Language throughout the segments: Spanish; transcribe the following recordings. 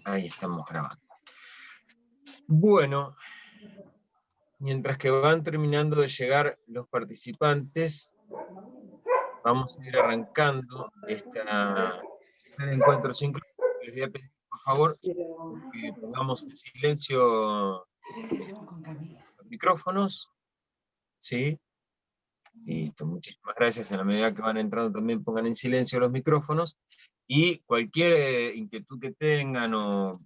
Ahí estamos grabando. Bueno, mientras que van terminando de llegar los participantes, vamos a ir arrancando esta tercer encuentro sincrónico. Les voy a pedir, por favor, que pongamos en silencio los micrófonos, ¿sí? Listo, muchísimas gracias. En la medida que van entrando también pongan en silencio los micrófonos, y cualquier inquietud que tengan o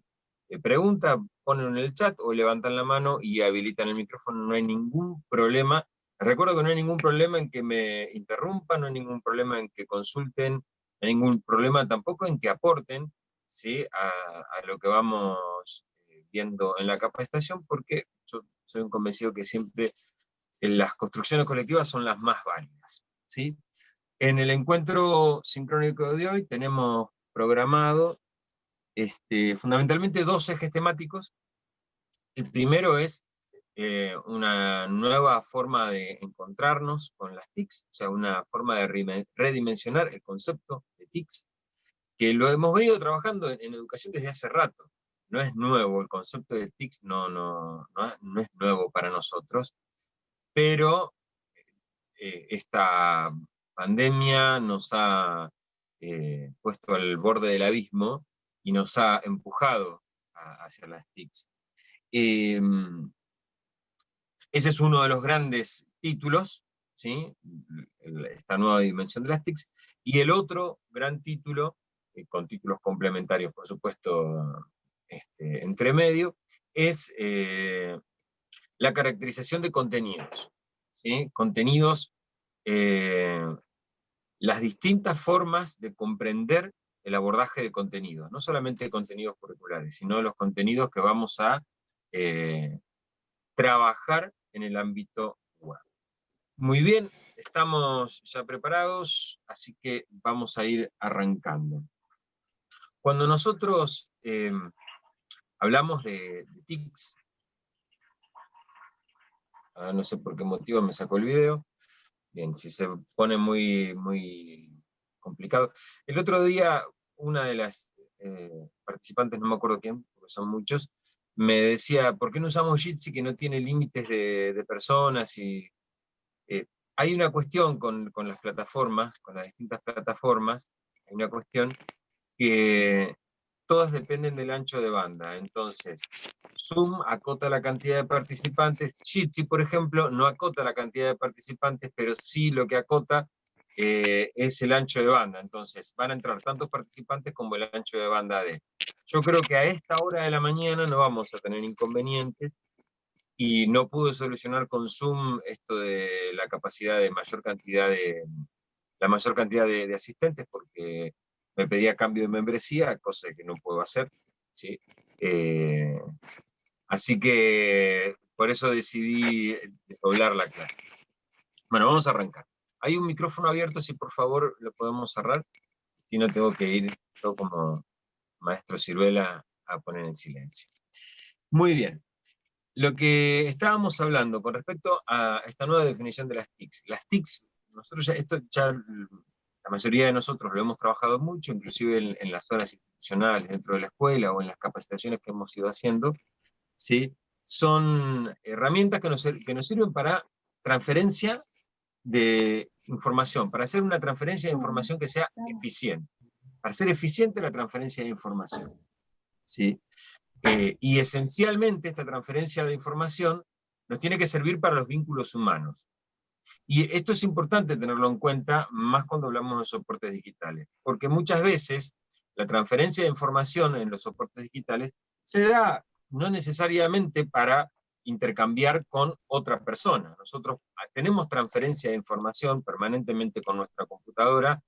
pregunta, ponen en el chat o levantan la mano y habilitan el micrófono, no hay ningún problema. Les recuerdo que no hay ningún problema en que me interrumpan, no hay ningún problema en que consulten, no hay ningún problema tampoco en que aporten, ¿sí?, a lo que vamos viendo en la capacitación, porque yo soy un convencido que siempre las construcciones colectivas son las más válidas, ¿sí? En el encuentro sincrónico de hoy tenemos programado fundamentalmente dos ejes temáticos. El primero es una nueva forma de encontrarnos con las TICs, o sea, una forma de redimensionar el concepto de TICs, que lo hemos venido trabajando en educación desde hace rato. No es nuevo, el concepto de TICs no es nuevo para nosotros, pero esta pandemia nos ha puesto al borde del abismo y nos ha empujado hacia las TICs. Ese es uno de los grandes títulos, ¿sí?, esta nueva dimensión de las TICs, y el otro gran título, con títulos complementarios, por supuesto, entre medio, es la caracterización de contenidos, ¿sí? Contenidos, las distintas formas de comprender el abordaje de contenidos, no solamente contenidos curriculares, sino los contenidos que vamos a trabajar en el ámbito web. Muy bien, estamos ya preparados, así que vamos a ir arrancando. Cuando nosotros hablamos de TICs, no sé por qué motivo me sacó el video. Bien, si se pone muy complicado. El otro día, una de las participantes, no me acuerdo quién, porque son muchos, me decía, ¿por qué no usamos Jitsi que no tiene límites de personas? Y hay una cuestión con las plataformas, con las distintas plataformas, hay una cuestión que todas dependen del ancho de banda. Entonces, Zoom acota la cantidad de participantes, Jitsi, por ejemplo, no acota la cantidad de participantes, pero sí lo que acota es el ancho de banda. Entonces, van a entrar tantos participantes como el ancho de banda de. Yo creo que a esta hora de la mañana no vamos a tener inconvenientes, y no pude solucionar con Zoom esto de la capacidad de la mayor cantidad de asistentes, porque me pedía cambio de membresía, cosa que no puedo hacer, ¿sí? Así que por eso decidí desdoblar la clase. Bueno, vamos a arrancar. Hay un micrófono abierto, si por favor lo podemos cerrar, y no tengo que ir yo como maestro Ciruela a poner en silencio. Muy bien. Lo que estábamos hablando con respecto a esta nueva definición de las TICs. Las TICs, nosotros la mayoría de nosotros lo hemos trabajado mucho, inclusive en las zonas institucionales dentro de la escuela o en las capacitaciones que hemos ido haciendo, ¿sí? Son herramientas que nos sirven para transferencia de información, para hacer una transferencia de información que sea eficiente, para ser eficiente la transferencia de información, ¿sí? Y esencialmente esta transferencia de información nos tiene que servir para los vínculos humanos. Y esto es importante tenerlo en cuenta, más cuando hablamos de soportes digitales, porque muchas veces la transferencia de información en los soportes digitales se da no necesariamente para intercambiar con otra persona. Nosotros tenemos transferencia de información permanentemente con nuestra computadora,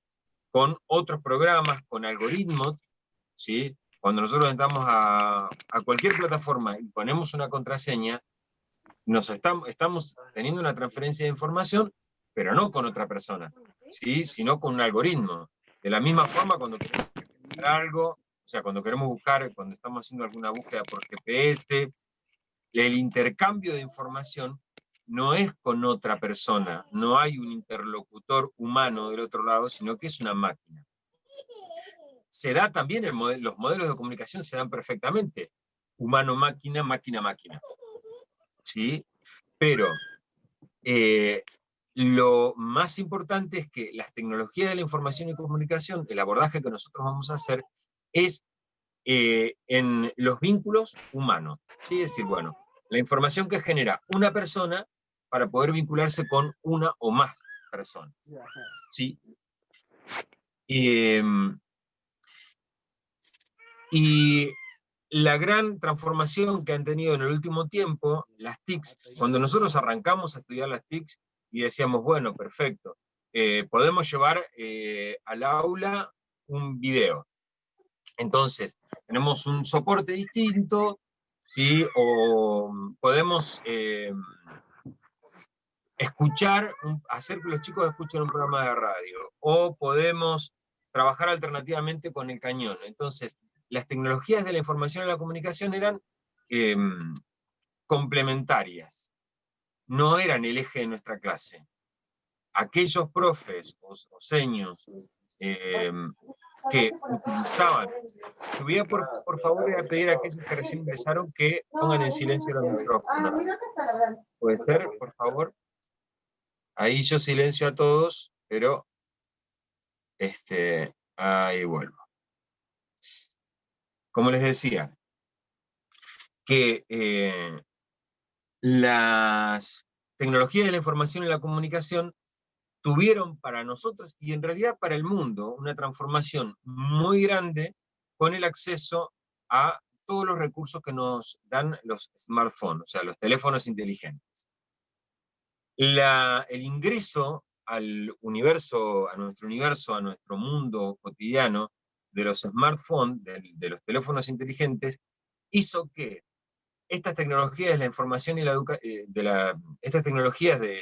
con otros programas, con algoritmos, ¿sí? Cuando nosotros entramos a cualquier plataforma y ponemos una contraseña, estamos teniendo una transferencia de información, pero no con otra persona, ¿sí?, sino con un algoritmo. De la misma forma, cuando queremos buscar algo, o sea, cuando queremos buscar, cuando estamos haciendo alguna búsqueda por GPS, el intercambio de información no es con otra persona, no hay un interlocutor humano del otro lado, sino que es una máquina. se da también, los modelos de comunicación se dan perfectamente, humano-máquina, máquina-máquina, ¿sí? Pero lo más importante es que las tecnologías de la información y comunicación, el abordaje que nosotros vamos a hacer, es en los vínculos humanos, ¿sí? Es decir, bueno, la información que genera una persona para poder vincularse con una o más personas, ¿sí? Y la gran transformación que han tenido en el último tiempo, las TICs, cuando nosotros arrancamos a estudiar las TICs y decíamos, bueno, perfecto, podemos llevar al aula un video. Entonces, tenemos un soporte distinto, ¿sí? O podemos hacer que los chicos escuchen un programa de radio, o podemos trabajar alternativamente con el cañón. Entonces, las tecnologías de la información y la comunicación eran eh, complementarias, no eran el eje de nuestra clase. Aquellos profes o seños que utilizaban, yo voy a por favor a pedir a aquellos que recién ingresaron que pongan en silencio los micrófonos. ¿Puede ser, por favor? Ahí yo silencio a todos, pero ahí vuelvo. Como les decía, que las tecnologías de la información y la comunicación tuvieron para nosotros, y en realidad para el mundo, una transformación muy grande con el acceso a todos los recursos que nos dan los smartphones, o sea, los teléfonos inteligentes. El ingreso al universo, a nuestro mundo cotidiano, de los smartphones, de los teléfonos inteligentes, hizo que estas tecnologías de la información y estas tecnologías de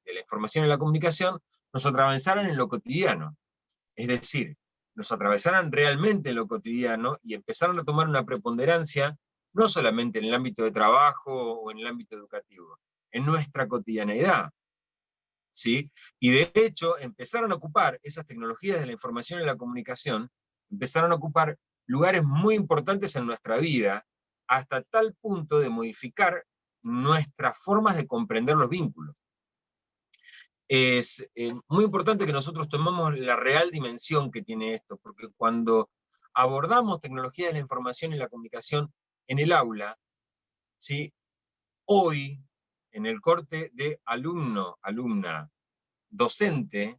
la información y la comunicación nos atravesaran en lo cotidiano. Es decir, nos atravesaran realmente en lo cotidiano y empezaron a tomar una preponderancia, no solamente en el ámbito de trabajo o en el ámbito educativo, en nuestra cotidianeidad. ¿Sí? Y de hecho empezaron a ocupar esas tecnologías de la información y la comunicación, empezaron a ocupar lugares muy importantes en nuestra vida, hasta tal punto de modificar nuestras formas de comprender los vínculos. Es muy importante que nosotros tomemos la real dimensión que tiene esto, porque cuando abordamos tecnologías de la información y la comunicación en el aula, ¿sí? Hoy, en el corte de alumno, alumna, docente,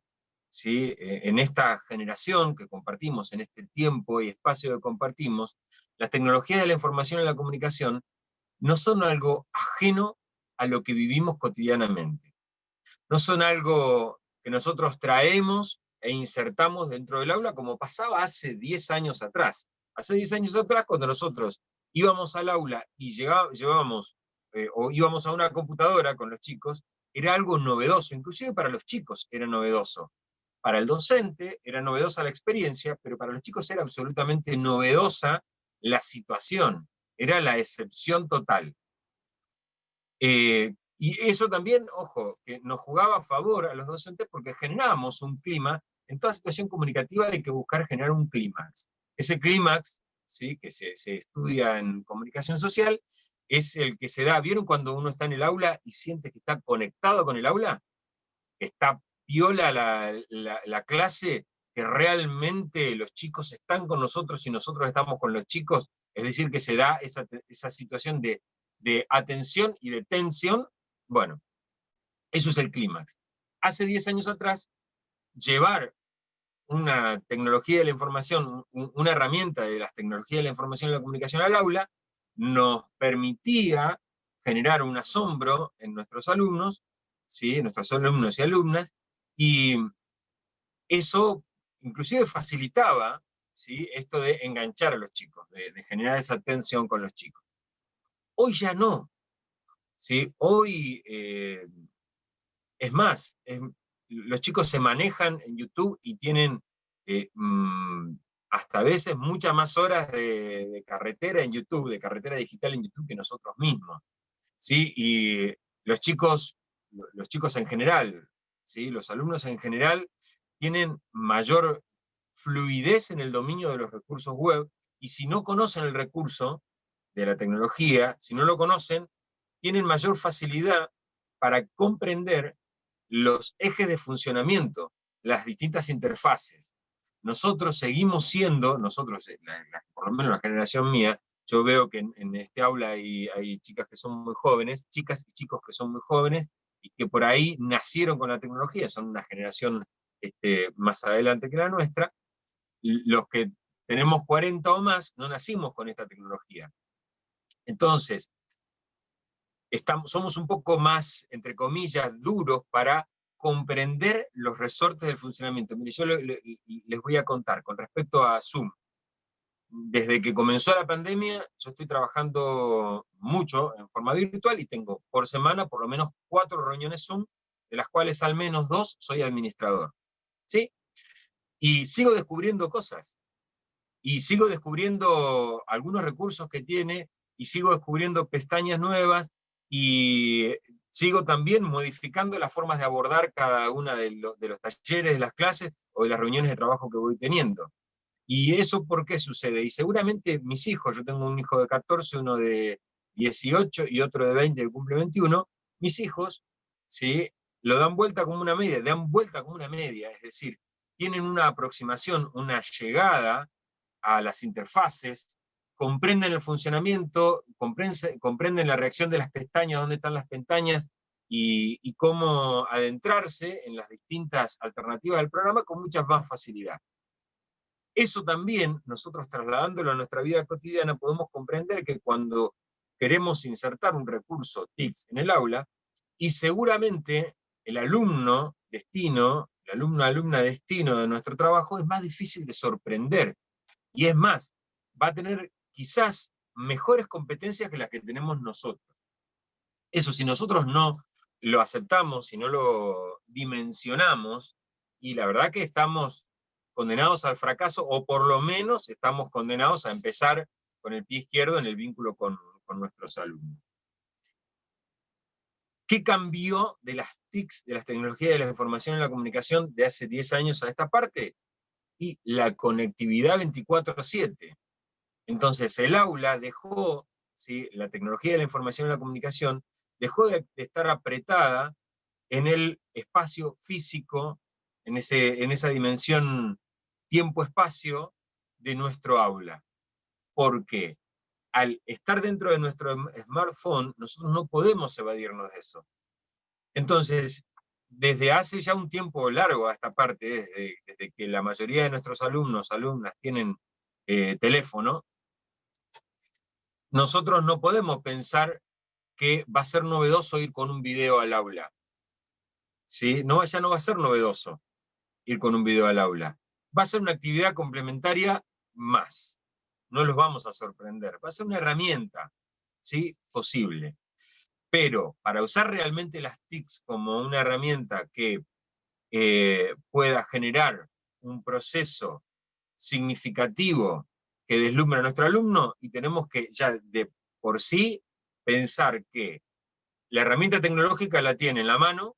¿sí? En esta generación que compartimos, en este tiempo y espacio que compartimos, las tecnologías de la información y la comunicación no son algo ajeno a lo que vivimos cotidianamente. No son algo que nosotros traemos e insertamos dentro del aula como pasaba hace 10 años atrás. Hace 10 años atrás, cuando nosotros íbamos al aula y llevábamos o íbamos a una computadora con los chicos, era algo novedoso, inclusive para los chicos era novedoso. Para el docente era novedosa la experiencia, pero para los chicos era absolutamente novedosa la situación, era la excepción total. Y eso también, ojo, que nos jugaba a favor a los docentes porque generábamos un clima, en toda situación comunicativa hay que buscar generar un clímax. Ese clímax, ¿sí? Que se estudia en comunicación social, es el que se da, ¿vieron cuando uno está en el aula y siente que está conectado con el aula? Está piola la clase, que realmente los chicos están con nosotros y nosotros estamos con los chicos, es decir, que se da esa situación de atención y de tensión. Bueno, eso es el clímax. Hace 10 años atrás, llevar una tecnología de la información, una herramienta de las tecnologías de la información y la comunicación al aula, nos permitía generar un asombro en nuestros alumnos, ¿sí? Nuestros alumnos y alumnas, y eso inclusive facilitaba, ¿sí? Esto de enganchar a los chicos, de generar esa tensión con los chicos. Hoy ya no, ¿sí? Hoy, es más, los chicos se manejan en YouTube y tienen hasta a veces muchas más horas de carretera en YouTube, de carretera digital en YouTube que nosotros mismos, ¿sí? Y los chicos en general, ¿sí? Los alumnos en general tienen mayor fluidez en el dominio de los recursos web, y si no conocen el recurso de la tecnología, si no lo conocen, tienen mayor facilidad para comprender los ejes de funcionamiento, las distintas interfaces. Nosotros seguimos siendo, por lo menos la generación mía, yo veo que en este aula hay chicas que son muy jóvenes, chicas y chicos que son muy jóvenes, y que por ahí nacieron con la tecnología, son una generación más adelante que la nuestra. Los que tenemos 40 o más no nacimos con esta tecnología. Entonces, somos un poco más, entre comillas, duros para comprender los resortes del funcionamiento. Mire, yo les voy a contar con respecto a Zoom. Desde que comenzó la pandemia, yo estoy trabajando mucho en forma virtual y tengo por semana por lo menos 4 reuniones Zoom, de las cuales al menos 2 soy administrador. ¿Sí? Y sigo descubriendo cosas. Y sigo descubriendo algunos recursos que tiene, y sigo descubriendo pestañas nuevas, y sigo también modificando las formas de abordar cada una de los talleres, de las clases o de las reuniones de trabajo que voy teniendo. ¿Y eso por qué sucede? Y seguramente mis hijos, yo tengo un hijo de 14, uno de 18 y otro de 20 que cumple 21, mis hijos, ¿sí?, lo dan vuelta como una media, es decir, tienen una aproximación, una llegada a las interfaces, comprenden el funcionamiento, comprenden la reacción de las pestañas, dónde están las pestañas, y cómo adentrarse en las distintas alternativas del programa con mucha más facilidad. Eso también, nosotros trasladándolo a nuestra vida cotidiana, podemos comprender que cuando queremos insertar un recurso TICS en el aula, y seguramente el alumno destino, la alumna destino de nuestro trabajo, es más difícil de sorprender. Y es más, va a tener quizás mejores competencias que las que tenemos nosotros. Eso, si nosotros no lo aceptamos, si no lo dimensionamos, y la verdad que estamos condenados al fracaso, o por lo menos estamos condenados a empezar con el pie izquierdo en el vínculo con nuestros alumnos. ¿Qué cambió de las TICs, de las tecnologías de la información y la comunicación, de hace 10 años a esta parte? Y la conectividad 24/7. Entonces el aula dejó, ¿sí?, la tecnología de la información y la comunicación, dejó de estar apretada en el espacio físico, en esa dimensión tiempo-espacio de nuestro aula. Porque al estar dentro de nuestro smartphone, nosotros no podemos evadirnos de eso. Entonces, desde hace ya un tiempo largo a esta parte, desde que la mayoría de nuestros alumnas tienen teléfono, nosotros no podemos pensar que va a ser novedoso ir con un video al aula. ¿Sí? No, ya no va a ser novedoso ir con un video al aula. Va a ser una actividad complementaria más. No los vamos a sorprender. Va a ser una herramienta, ¿sí?, posible. Pero para usar realmente las TICs como una herramienta que pueda generar un proceso significativo que deslumbre a nuestro alumno, y tenemos que ya de por sí pensar que la herramienta tecnológica la tiene en la mano,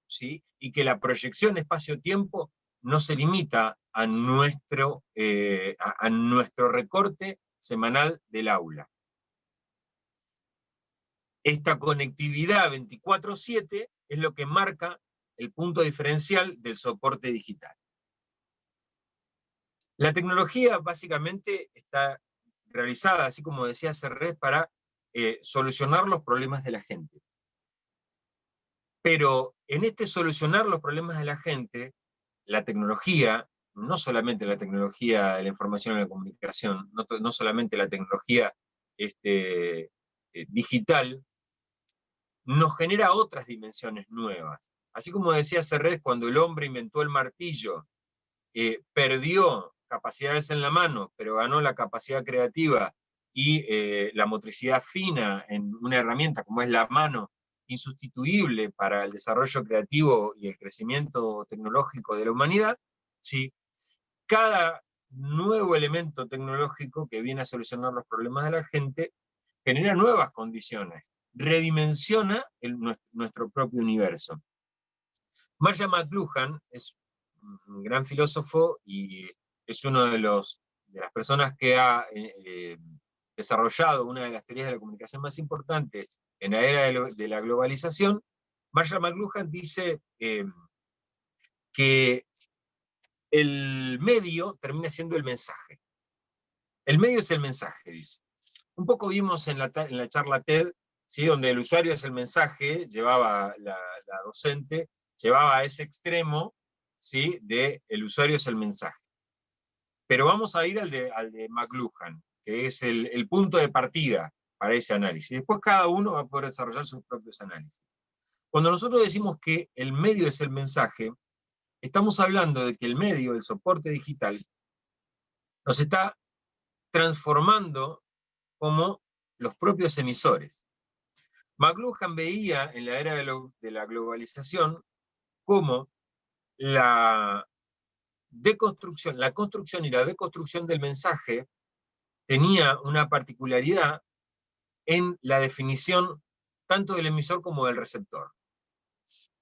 ¿sí?, y que la proyección espacio-tiempo no se limita a nuestro recorte semanal del aula. Esta conectividad 24/7 es lo que marca el punto diferencial del soporte digital. La tecnología básicamente está realizada, así como decía Serret, para solucionar los problemas de la gente. Pero en este solucionar los problemas de la gente, la tecnología, no solamente la tecnología de la información y la comunicación, no solamente la tecnología digital, nos genera otras dimensiones nuevas. Así como decía Serret, cuando el hombre inventó el martillo, perdió capacidades en la mano, pero ganó la capacidad creativa y la motricidad fina en una herramienta como es la mano, insustituible para el desarrollo creativo y el crecimiento tecnológico de la humanidad, ¿sí?, cada nuevo elemento tecnológico que viene a solucionar los problemas de la gente genera nuevas condiciones, redimensiona nuestro propio universo. Marshall McLuhan es un gran filósofo y es uno de las personas que ha desarrollado una de las teorías de la comunicación más importantes en la era de la globalización, Marshall McLuhan dice que el medio termina siendo el mensaje. El medio es el mensaje, dice. Un poco vimos en la charla TED, ¿sí? Donde el usuario es el mensaje, llevaba la docente, llevaba a ese extremo, ¿sí? De el usuario es el mensaje. Pero vamos a ir al de McLuhan, que es el punto de partida para ese análisis. Después cada uno va a poder desarrollar sus propios análisis. Cuando nosotros decimos que el medio es el mensaje, estamos hablando de que el medio, el soporte digital, nos está transformando como los propios emisores. McLuhan veía en la era de la globalización cómo la construcción y la deconstrucción del mensaje tenía una particularidad en la definición tanto del emisor como del receptor.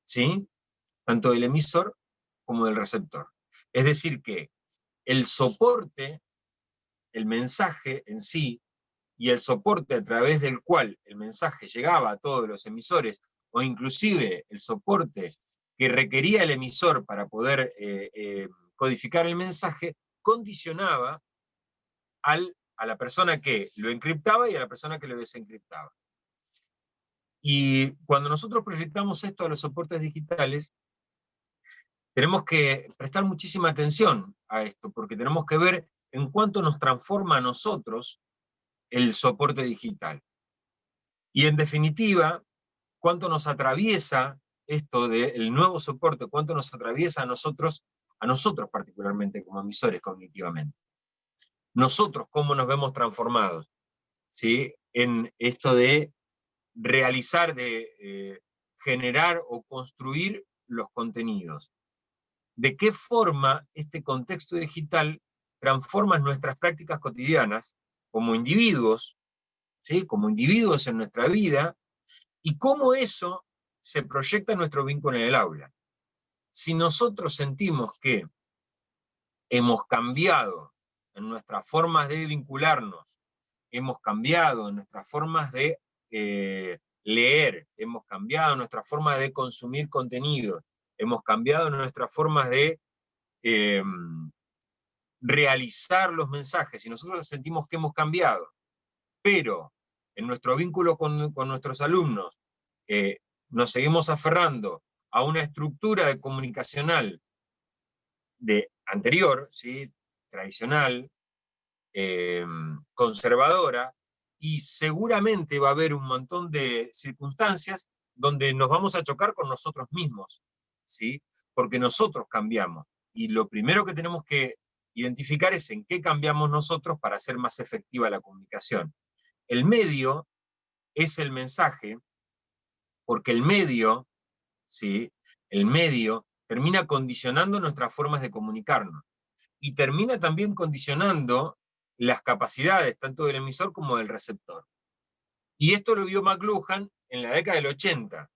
¿Sí? Tanto del emisor como del receptor. Es decir que el soporte, el mensaje en sí, y el soporte a través del cual el mensaje llegaba a todos los emisores, o inclusive el soporte que requería el emisor para poder codificar el mensaje, condicionaba a la persona que lo encriptaba y a la persona que lo desencriptaba. Y cuando nosotros proyectamos esto a los soportes digitales, tenemos que prestar muchísima atención a esto, porque tenemos que ver en cuánto nos transforma a nosotros el soporte digital. Y en definitiva, cuánto nos atraviesa esto del nuevo soporte, cuánto nos atraviesa a nosotros particularmente como emisores cognitivamente. Nosotros, cómo nos vemos transformados, ¿sí? En esto de realizar, de generar o construir los contenidos. ¿De qué forma este contexto digital transforma nuestras prácticas cotidianas como individuos, ¿sí? Como individuos en nuestra vida, y cómo eso se proyecta en nuestro vínculo en el aula? Si nosotros sentimos que hemos cambiado en nuestras formas de vincularnos, hemos cambiado en nuestras formas de leer, hemos cambiado en nuestras formas de consumir contenido, hemos cambiado en nuestras formas de realizar los mensajes, si nosotros sentimos que hemos cambiado, pero en nuestro vínculo con nuestros alumnos nos seguimos aferrando a una estructura de comunicacional anterior, ¿sí? Tradicional, conservadora, y seguramente va a haber un montón de circunstancias donde nos vamos a chocar con nosotros mismos, ¿sí? Porque nosotros cambiamos. Y lo primero que tenemos que identificar es en qué cambiamos nosotros para hacer más efectiva la comunicación. El medio es el mensaje, porque el medio, ¿sí? El medio termina condicionando nuestras formas de comunicarnos y termina también condicionando las capacidades tanto del emisor como del receptor. Y esto lo vio McLuhan en la década del 80,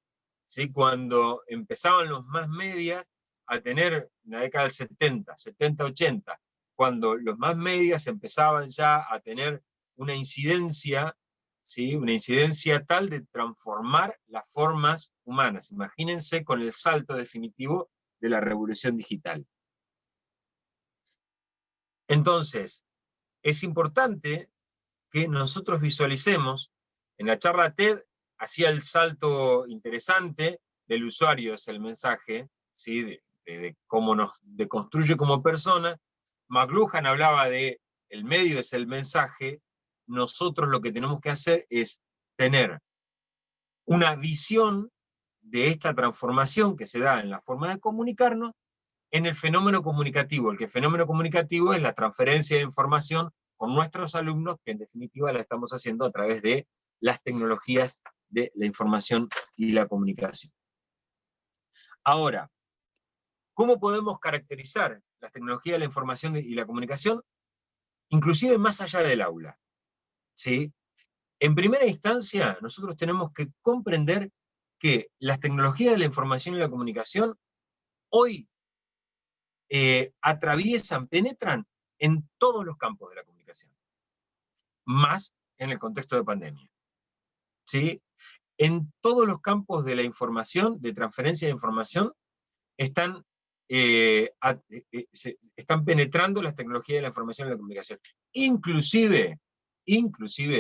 ¿sí? Cuando empezaban los más medias a tener, en la década del 70, 80, cuando los más medias empezaban ya a tener una incidencia, ¿sí? Una incidencia tal de transformar las formas humanas. Imagínense con el salto definitivo de la revolución digital. Entonces, es importante que nosotros visualicemos, en la charla TED hacía el salto interesante del usuario es el mensaje, ¿sí? de cómo nos deconstruye como persona. McLuhan hablaba de el medio es el mensaje. Nosotros lo que tenemos que hacer es tener una visión de esta transformación que se da en la forma de comunicarnos en el fenómeno comunicativo. El fenómeno comunicativo es la transferencia de información con nuestros alumnos, que en definitiva la estamos haciendo a través de las tecnologías de la información y la comunicación. Ahora, ¿cómo podemos caracterizar las tecnologías de la información y la comunicación, inclusive más allá del aula? ¿Sí? En primera instancia, nosotros tenemos que comprender que las tecnologías de la información y la comunicación hoy atraviesan, penetran en todos los campos de la comunicación, más en el contexto de pandemia. ¿Sí? En todos los campos de la información, de transferencia de información, están penetrando las tecnologías de la información y la comunicación. Inclusive,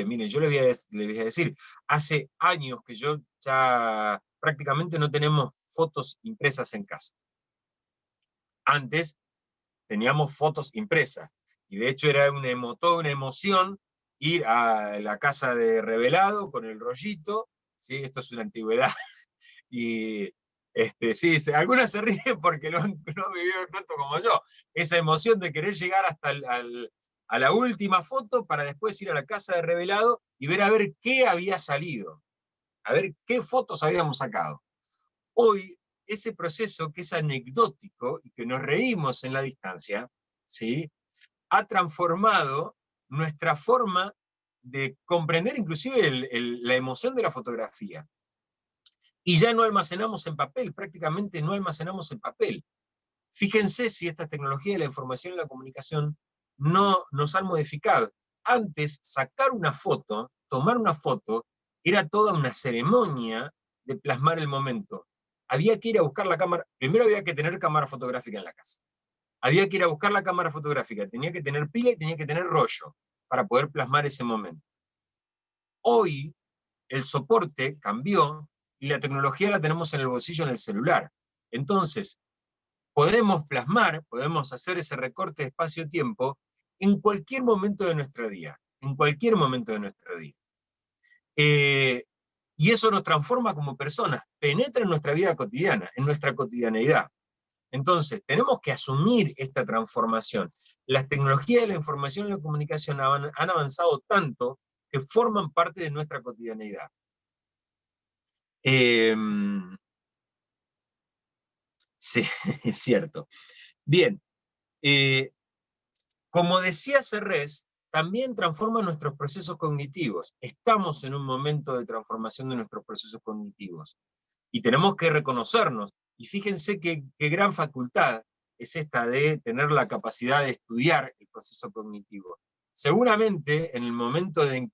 miren, yo les voy a decir, hace años que yo ya prácticamente no tenemos fotos impresas en casa. Antes teníamos fotos impresas, y de hecho era toda una emoción ir a la casa de revelado con el rollito, ¿sí? Esto es una antigüedad, y sí, algunas se ríen porque no vivieron tanto como yo, esa emoción de querer llegar hasta a la última foto para después ir a la casa de revelado y ver a ver qué había salido, a ver qué fotos habíamos sacado. Hoy, ese proceso que es anecdótico y que nos reímos en la distancia, ¿sí?, ha transformado nuestra forma de comprender inclusive la emoción de la fotografía. Y ya no almacenamos en papel, prácticamente no almacenamos en papel. Fíjense si estas tecnologías de la información y la comunicación no nos han modificado. Antes, sacar una foto, tomar una foto, era toda una ceremonia de plasmar el momento. Había que ir a buscar la cámara, primero había que tener cámara fotográfica en la casa. Había que ir a buscar la cámara fotográfica, tenía que tener pila y tenía que tener rollo para poder plasmar ese momento. Hoy, el soporte cambió y la tecnología la tenemos en el bolsillo, en el celular. Entonces, podemos plasmar, podemos hacer ese recorte de espacio-tiempo en cualquier momento de nuestro día, en cualquier momento de nuestro día. Y eso nos transforma como personas, penetra en nuestra vida cotidiana, en nuestra cotidianeidad. Entonces, tenemos que asumir esta transformación. Las tecnologías de la información y la comunicación han avanzado tanto que forman parte de nuestra cotidianeidad. Sí, es cierto. Bien, como decía Serres, también transforma nuestros procesos cognitivos. Estamos en un momento de transformación de nuestros procesos cognitivos. Y tenemos que reconocernos. Y fíjense qué gran facultad es esta de tener la capacidad de estudiar el proceso cognitivo. Seguramente en el momento en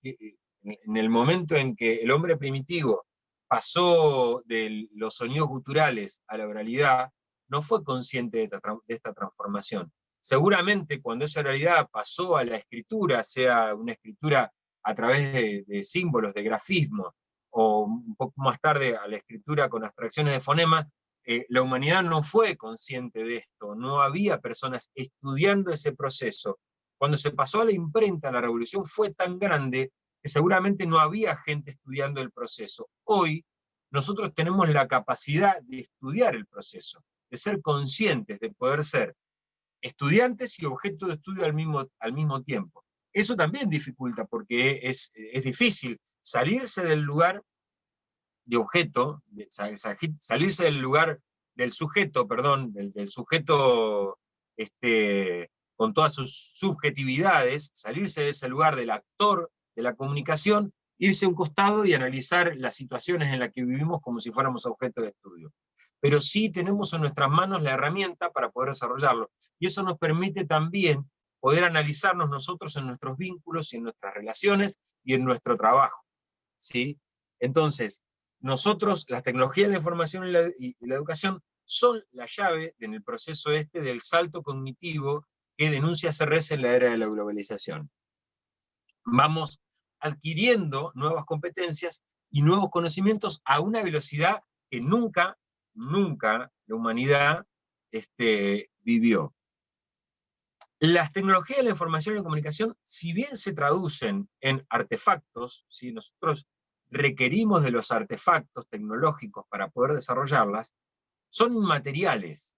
que el hombre primitivo pasó de los sonidos guturales a la oralidad, no fue consciente de esta transformación. Seguramente cuando esa oralidad pasó a la escritura, sea una escritura a través de símbolos, de grafismos, o un poco más tarde a la escritura con abstracciones de fonemas, la humanidad no fue consciente de esto, no había personas estudiando ese proceso. Cuando se pasó a la imprenta, la revolución fue tan grande que seguramente no había gente estudiando el proceso. Hoy nosotros tenemos la capacidad de estudiar el proceso, de ser conscientes, de poder ser estudiantes y objeto de estudio al mismo tiempo. Eso también dificulta, porque es difícil salirse del lugar de objeto, salirse del lugar del sujeto, perdón, del sujeto con todas sus subjetividades, salirse de ese lugar del actor de la comunicación, irse a un costado y analizar las situaciones en las que vivimos como si fuéramos objeto de estudio. Pero sí tenemos en nuestras manos la herramienta para poder desarrollarlo. Y eso nos permite también poder analizarnos nosotros en nuestros vínculos y en nuestras relaciones y en nuestro trabajo, ¿sí? Entonces, nosotros, las tecnologías de la información y la educación son la llave en el proceso del salto cognitivo que denuncia Serres en la era de la globalización. Vamos adquiriendo nuevas competencias y nuevos conocimientos a una velocidad que nunca la humanidad vivió. Las tecnologías de la información y la comunicación, si bien se traducen en artefactos, ¿sí?, nosotros requerimos de los artefactos tecnológicos para poder desarrollarlas, son inmateriales.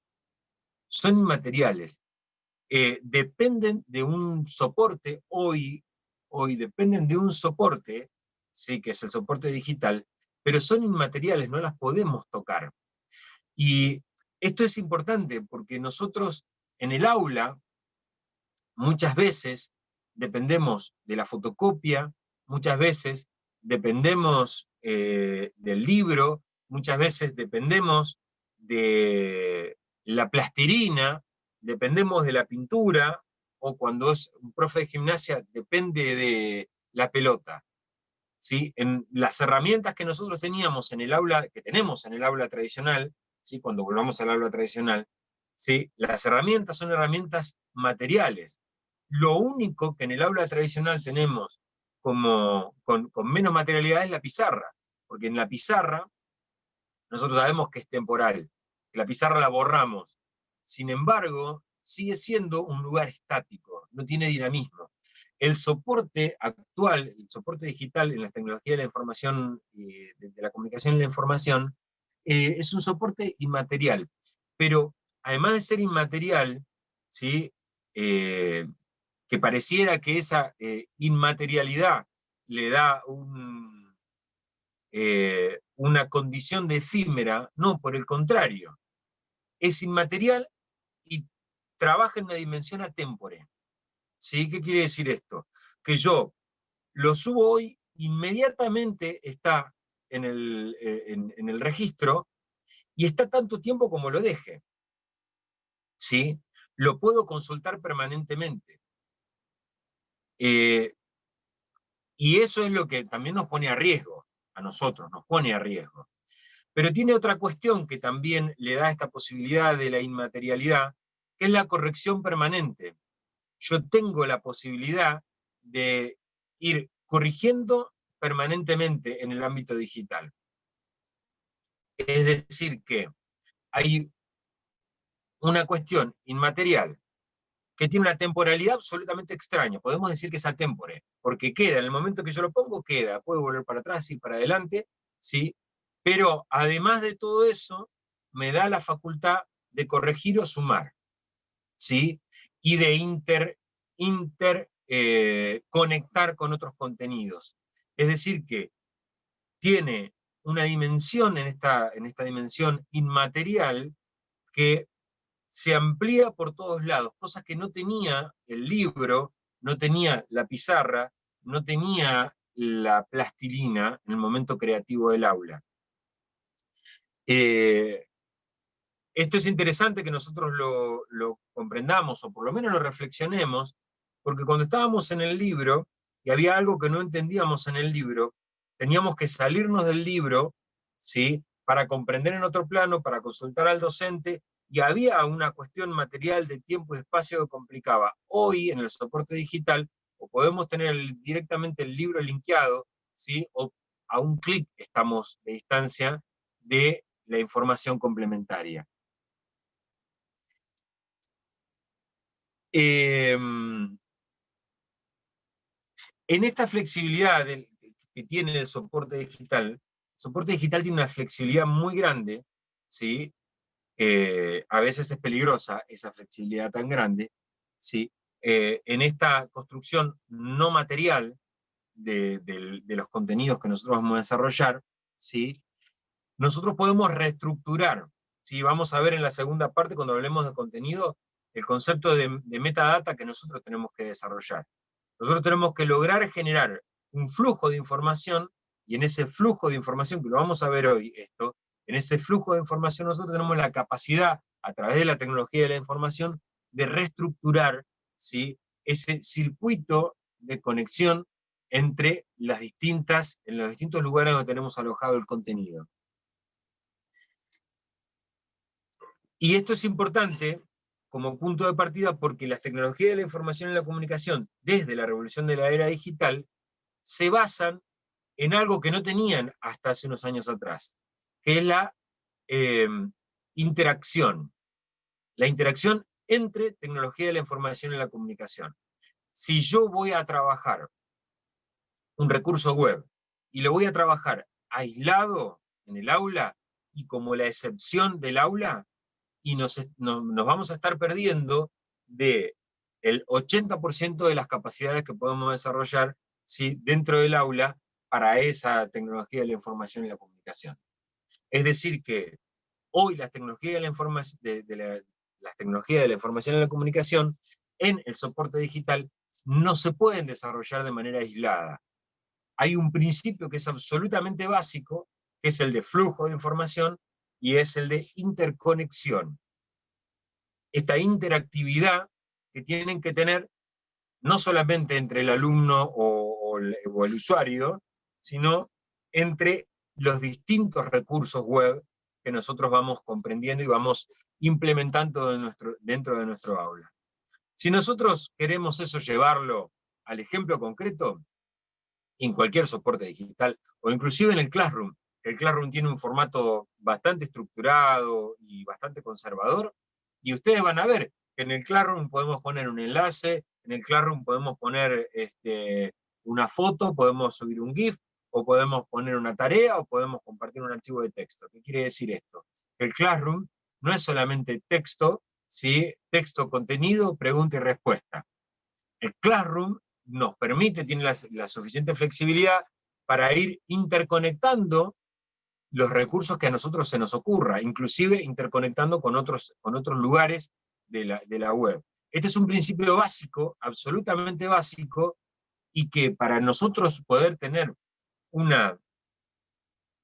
Son inmateriales. Dependen de un soporte, hoy dependen de un soporte, ¿sí?, que es el soporte digital, pero son inmateriales, no las podemos tocar. Y esto es importante porque nosotros en el aula muchas veces dependemos de la fotocopia, muchas veces dependemos del libro, muchas veces dependemos de la plastilina, dependemos de la pintura, o cuando es un profe de gimnasia, depende de la pelota. ¿Sí? En las herramientas que nosotros teníamos en el aula, que tenemos en el aula tradicional, ¿sí? Cuando volvamos al aula tradicional, ¿sí? Las herramientas son herramientas materiales. Lo único que en el aula tradicional tenemos con menos materialidad es la pizarra, porque en la pizarra nosotros sabemos que es temporal, que la pizarra la borramos. Sin embargo, sigue siendo un lugar estático, no tiene dinamismo. El soporte actual, el soporte digital en la tecnología de la información, de la comunicación y la información, es un soporte inmaterial. Pero además de ser inmaterial, ¿sí? Que pareciera que esa inmaterialidad le da una condición de efímera, no, por el contrario, es inmaterial y trabaja en una dimensión atémpore. ¿Sí? ¿Qué quiere decir esto? Que yo lo subo hoy, inmediatamente está en el registro y está tanto tiempo como lo deje. ¿Sí? Lo puedo consultar permanentemente. Y eso es lo que también nos pone a riesgo, a nosotros, nos pone a riesgo. Pero tiene otra cuestión que también le da esta posibilidad de la inmaterialidad, que es la corrección permanente. Yo tengo la posibilidad de ir corrigiendo permanentemente en el ámbito digital. Es decir, que hay una cuestión inmaterial que tiene una temporalidad absolutamente extraña. Podemos decir que es atémpore, porque queda, en el momento que yo lo pongo, queda. Puedo volver para atrás y para adelante, ¿sí? Pero además de todo eso, me da la facultad de corregir o sumar, ¿sí? Y de conectar con otros contenidos. Es decir, que tiene una dimensión en esta dimensión inmaterial que se amplía por todos lados, cosas que no tenía el libro, no tenía la pizarra, no tenía la plastilina en el momento creativo del aula. Esto es interesante que nosotros lo comprendamos, o por lo menos lo reflexionemos, porque cuando estábamos en el libro, y había algo que no entendíamos en el libro, teníamos que salirnos del libro, ¿sí? Para comprender en otro plano, para consultar al docente, y había una cuestión material de tiempo y espacio que complicaba. Hoy, en el soporte digital, o podemos tener directamente el libro linkeado, ¿sí? O a un clic estamos de distancia de la información complementaria. En esta flexibilidad que tiene el soporte digital tiene una flexibilidad muy grande, ¿sí? A veces es peligrosa esa flexibilidad tan grande, ¿sí? En esta construcción no material de los contenidos que nosotros vamos a desarrollar, ¿sí? Nosotros podemos reestructurar, ¿sí? Vamos a ver en la segunda parte, cuando hablemos de contenido, el concepto de metadata que nosotros tenemos que desarrollar. Nosotros tenemos que lograr generar un flujo de información, y en ese flujo de información, que lo vamos a ver hoy, en ese flujo de información nosotros tenemos la capacidad, a través de la tecnología de la información, de reestructurar, ¿sí? Ese circuito de conexión entre en los distintos lugares donde tenemos alojado el contenido. Y esto es importante como punto de partida porque las tecnologías de la información y la comunicación, desde la revolución de la era digital, se basan en algo que no tenían hasta hace unos años atrás, que es la interacción entre tecnología de la información y la comunicación. Si yo voy a trabajar un recurso web y lo voy a trabajar aislado en el aula y como la excepción del aula, y nos vamos a estar perdiendo del 80% de las capacidades que podemos desarrollar, ¿sí? Dentro del aula para esa tecnología de la información y la comunicación. Es decir que hoy las tecnologías de la información, las tecnologías de la información y la comunicación en el soporte digital no se pueden desarrollar de manera aislada. Hay un principio que es absolutamente básico, que es el de flujo de información y es el de interconexión. Esta interactividad que tienen que tener no solamente entre el alumno o el usuario, sino entre los distintos recursos web que nosotros vamos comprendiendo y vamos implementando dentro de nuestro aula. Si nosotros queremos eso llevarlo al ejemplo concreto, en cualquier soporte digital, o inclusive en el Classroom, el Classroom tiene un formato bastante estructurado y bastante conservador, y ustedes van a ver que en el Classroom podemos poner un enlace, en el Classroom podemos poner una foto, podemos subir un GIF, o podemos poner una tarea, o podemos compartir un archivo de texto. ¿Qué quiere decir esto? El Classroom no es solamente texto, ¿sí? Texto, contenido, pregunta y respuesta. El Classroom nos permite, tiene la suficiente flexibilidad para ir interconectando los recursos que a nosotros se nos ocurra, inclusive interconectando con otros lugares de la web. Este es un principio básico, absolutamente básico, y que para nosotros poder tener una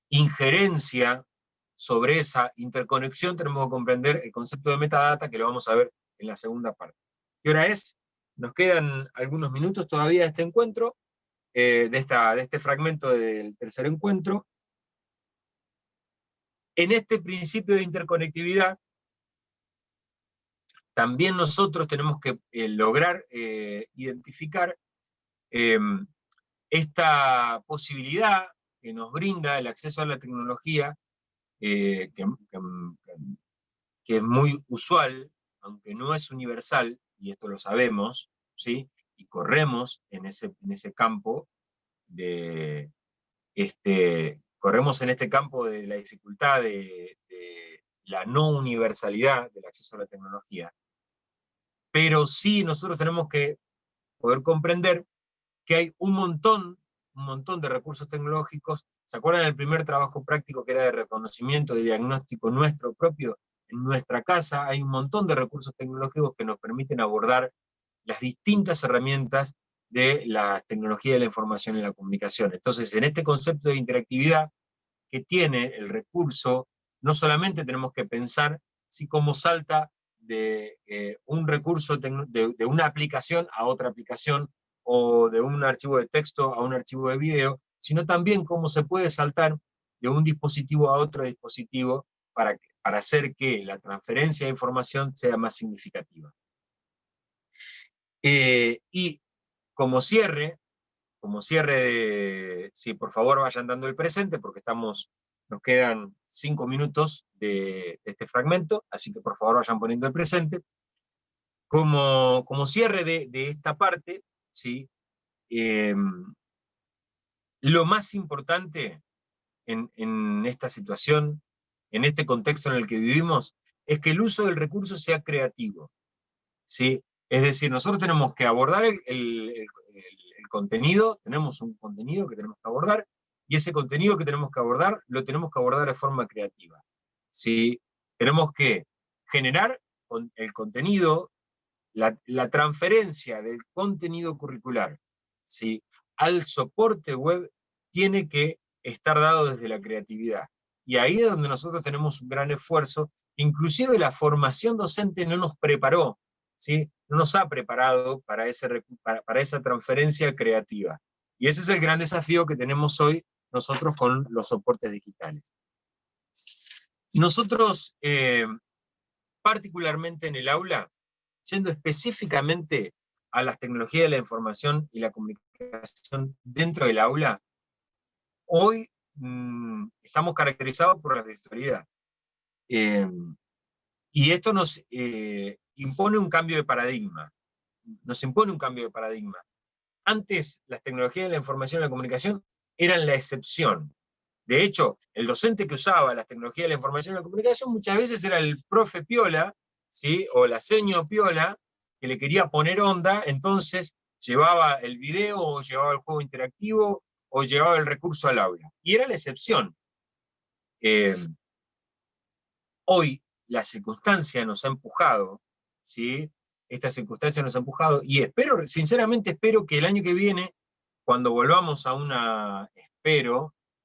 injerencia sobre esa interconexión tenemos que comprender el concepto de metadata, que lo vamos a ver en la segunda parte. ¿Qué hora es? Nos quedan algunos minutos todavía de este encuentro, de este fragmento del tercer encuentro. En este principio de interconectividad, también nosotros tenemos que lograr identificar esta posibilidad que nos brinda el acceso a la tecnología, que es muy usual, aunque no es universal, y esto lo sabemos, ¿sí? Y corremos en ese campo corremos en este campo de la dificultad de la no universalidad del acceso a la tecnología. Pero sí nosotros tenemos que poder comprender que hay un montón de recursos tecnológicos. ¿Se acuerdan del primer trabajo práctico que era de reconocimiento, de diagnóstico nuestro propio? En nuestra casa hay un montón de recursos tecnológicos que nos permiten abordar las distintas herramientas de la tecnología de la información y la comunicación. Entonces, en este concepto de interactividad que tiene el recurso, no solamente tenemos que pensar si cómo salta de un recurso, de una aplicación a otra aplicación, o de un archivo de texto a un archivo de video, sino también cómo se puede saltar de un dispositivo a otro dispositivo para hacer que la transferencia de información sea más significativa. Y como cierre si por favor vayan dando el presente, porque nos quedan 5 minutos de este fragmento, así que por favor vayan poniendo el presente. Como cierre de esta parte, ¿sí? Lo más importante en esta situación, en este contexto en el que vivimos, es que el uso del recurso sea creativo, ¿sí? Es decir, nosotros tenemos que abordar el contenido, tenemos un contenido que tenemos que abordar, y ese contenido que tenemos que abordar, lo tenemos que abordar de forma creativa, ¿sí? Tenemos que generar el contenido, la transferencia del contenido curricular, ¿sí? Al soporte web tiene que estar dado desde la creatividad. Y ahí es donde nosotros tenemos un gran esfuerzo, inclusive la formación docente no nos preparó, ¿sí? No nos ha preparado para esa transferencia creativa. Y ese es el gran desafío que tenemos hoy nosotros con los soportes digitales. Nosotros, particularmente en el aula, yendo específicamente a las tecnologías de la información y la comunicación dentro del aula, hoy estamos caracterizados por la virtualidad. Y esto nos impone un cambio de paradigma. Antes, las tecnologías de la información y la comunicación eran la excepción. De hecho, el docente que usaba las tecnologías de la información y la comunicación muchas veces era el profe piola, ¿sí? O la seño piola, que le quería poner onda, entonces llevaba el video, o llevaba el juego interactivo, o llevaba el recurso al aula. Y era la excepción. Hoy la circunstancia nos ha empujado, ¿sí? Esta circunstancia nos ha empujado, y sinceramente espero que el año que viene, cuando volvamos a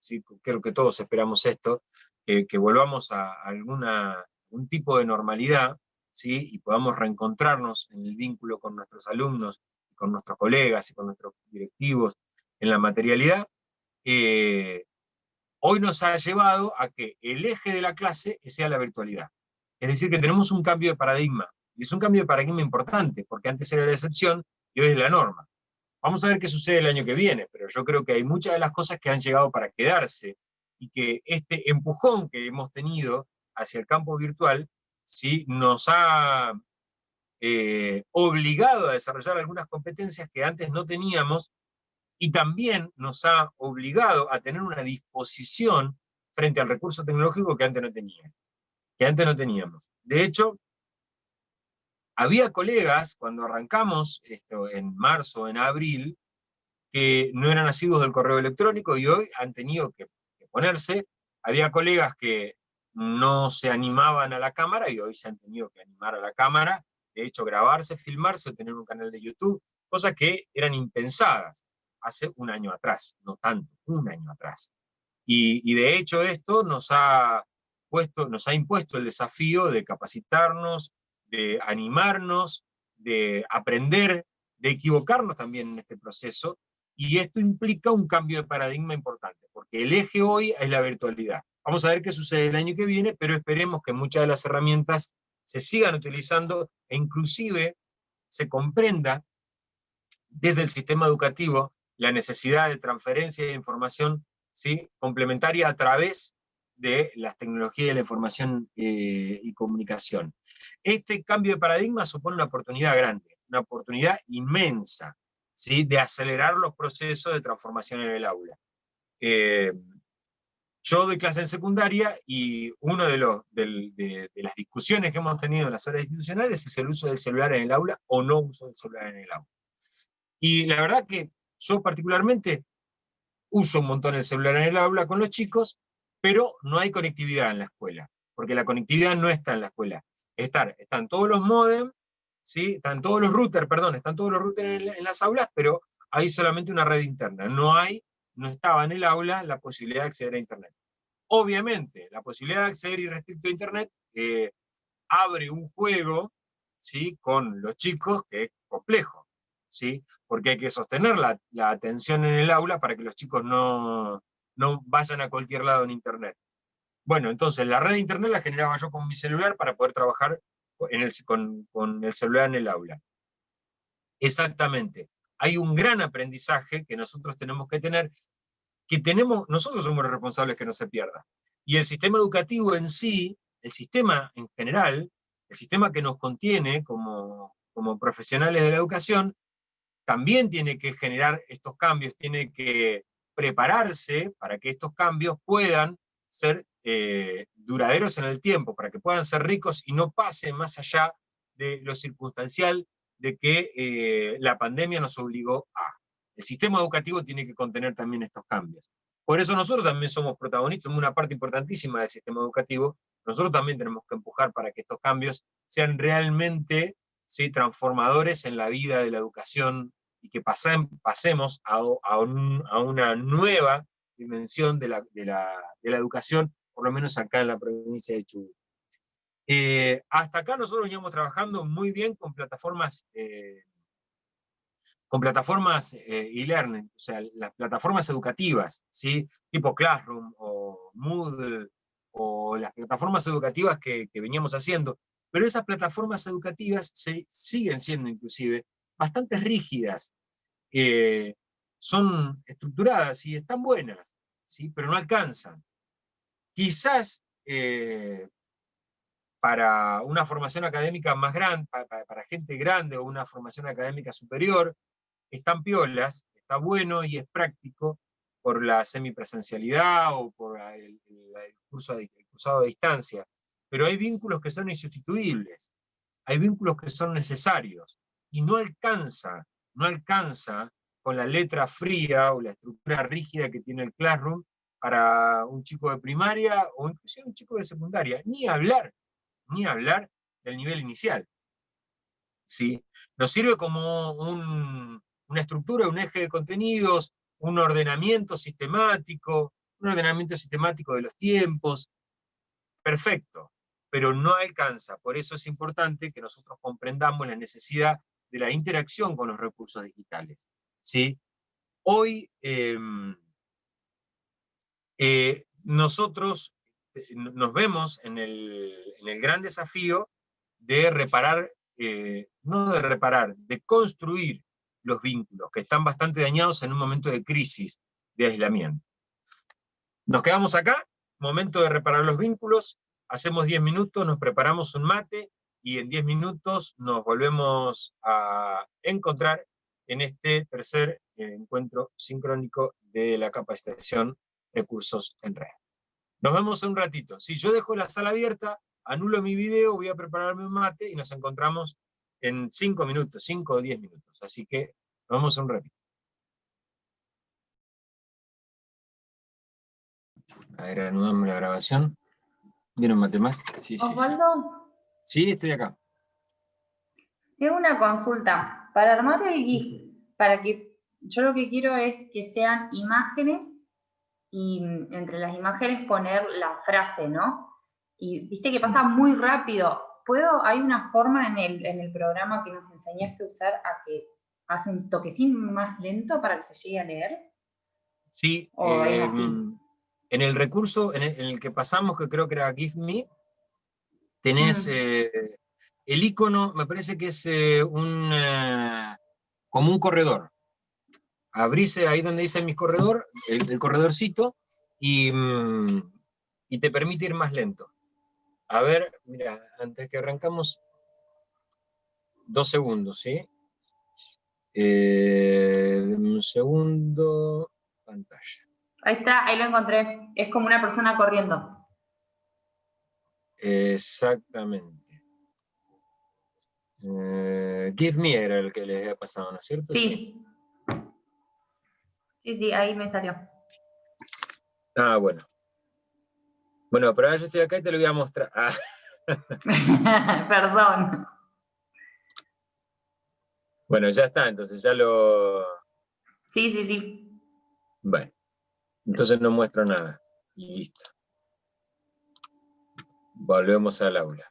¿sí? Creo que todos esperamos esto, que volvamos a algún tipo de normalidad, ¿sí? Y podamos reencontrarnos en el vínculo con nuestros alumnos, con nuestros colegas y con nuestros directivos en la materialidad, hoy nos ha llevado a que el eje de la clase sea la virtualidad. Es decir, que tenemos un cambio de paradigma, y es un cambio de paradigma importante, porque antes era la excepción y hoy es la norma. Vamos a ver qué sucede el año que viene, pero yo creo que hay muchas de las cosas que han llegado para quedarse, y que este empujón que hemos tenido hacia el campo virtual, ¿sí?, nos ha obligado a desarrollar algunas competencias que antes no teníamos, y también nos ha obligado a tener una disposición frente al recurso tecnológico que antes no teníamos. De hecho, había colegas, cuando arrancamos esto en marzo, en abril, que no eran nacidos del correo electrónico y hoy han tenido que ponerse. Había colegas que no se animaban a la cámara y hoy se han tenido que animar a la cámara, de hecho grabarse, filmarse o tener un canal de YouTube, cosas que eran impensadas hace un año atrás, no tanto, un año atrás. Y de hecho esto nos ha impuesto el desafío de capacitarnos, de animarnos, de aprender, de equivocarnos también en este proceso, y esto implica un cambio de paradigma importante, porque el eje hoy es la virtualidad. Vamos a ver qué sucede el año que viene, pero esperemos que muchas de las herramientas se sigan utilizando e inclusive se comprenda desde el sistema educativo la necesidad de transferencia de información, ¿sí?, complementaria a través de las tecnologías de la información y comunicación. Este cambio de paradigma supone una oportunidad grande, una oportunidad inmensa, ¿sí?, de acelerar los procesos de transformación en el aula. Yo doy clase en secundaria y una de las discusiones que hemos tenido en las horas institucionales es el uso del celular en el aula o no uso del celular en el aula. Y la verdad que yo particularmente uso un montón el celular en el aula con los chicos, pero no hay conectividad en la escuela, porque la conectividad no está en la escuela. Están todos los módems, ¿sí?, están todos los routers en las aulas, pero hay solamente una red interna. No estaba en el aula la posibilidad de acceder a Internet. Obviamente, la posibilidad de acceder irrestricto a Internet abre un juego, ¿sí?, con los chicos que es complejo, ¿sí?, porque hay que sostener la atención en el aula para que los chicos no vayan a cualquier lado en Internet. Bueno, entonces la red de Internet la generaba yo con mi celular para poder trabajar con el celular en el aula. Exactamente. Hay un gran aprendizaje que nosotros tenemos que tener, nosotros somos los responsables que no se pierda. Y el sistema educativo en sí, el sistema en general, el sistema que nos contiene como profesionales de la educación, también tiene que generar estos cambios, tiene que prepararse para que estos cambios puedan ser duraderos en el tiempo, para que puedan ser ricos y no pasen más allá de lo circunstancial de que la pandemia nos obligó a. El sistema educativo tiene que contener también estos cambios. Por eso nosotros también somos protagonistas, somos una parte importantísima del sistema educativo. Nosotros también tenemos que empujar para que estos cambios sean realmente, ¿sí?, transformadores en la vida de la educación, y que pasemos a una nueva dimensión de la educación, por lo menos acá en la provincia de Chubut. Hasta acá nosotros veníamos trabajando muy bien con plataformas e-learning, o sea, las plataformas educativas, ¿sí?, tipo Classroom o Moodle, o las plataformas educativas que veníamos haciendo, pero esas plataformas educativas siguen siendo inclusive bastante rígidas, son estructuradas y están buenas, ¿sí?, pero no alcanzan. Quizás para una formación académica más grande, para gente grande o una formación académica superior, están piolas, está bueno y es práctico por la semipresencialidad o por el cursado a distancia, pero hay vínculos que son insustituibles, hay vínculos que son necesarios, y no alcanza con la letra fría o la estructura rígida que tiene el Classroom para un chico de primaria o inclusive un chico de secundaria, ni hablar del nivel inicial, ¿sí? Nos sirve como una estructura, un eje de contenidos, un ordenamiento sistemático de los tiempos, perfecto. pero no alcanza. Por eso es importante que nosotros comprendamos la necesidad de la interacción con los recursos digitales, ¿sí? Hoy nosotros nos vemos en el gran desafío de reparar, no de reparar, de construir los vínculos, que están bastante dañados en un momento de crisis, de aislamiento. Nos quedamos acá, momento de reparar los vínculos, hacemos 10 minutos, nos preparamos un mate, y en 10 minutos nos volvemos a encontrar en este tercer encuentro sincrónico de la capacitación de cursos en red. Nos vemos en un ratito. Si yo dejo la sala abierta, anulo mi video, voy a prepararme un mate y nos encontramos en 5 minutos, 5 o 10 minutos. Así que nos vemos en un ratito. A ver, anudamos la grabación. ¿Vieron matemáticas? Sí, Osvaldo. Sí, estoy acá. Tengo una consulta. Para armar el GIF, yo lo que quiero es que sean imágenes y entre las imágenes poner la frase, ¿no? Y viste que pasa muy rápido. ¿Hay una forma en el programa que nos enseñaste a usar a que hace un toquecín más lento para que se llegue a leer? Sí, ¿O es así? en el recurso en el que pasamos, que creo que era GIF.me, tenés el icono, me parece que es como un corredor. Abrís ahí donde dice mi corredor, el corredorcito, y te permite ir más lento. A ver, mira, antes que arrancamos, 2 segundos, ¿sí? Un segundo, pantalla. Ahí está, ahí lo encontré. Es como una persona corriendo. Exactamente. GIF.me era el que les había pasado, ¿no es cierto? Sí. Sí, ahí me salió. Ah, bueno. Bueno, pero ahora yo estoy acá y te lo voy a mostrar. Ah. Perdón. Bueno, ya está, entonces ya lo... Sí. Bueno, entonces no muestro nada. Y listo. Volvemos al aula.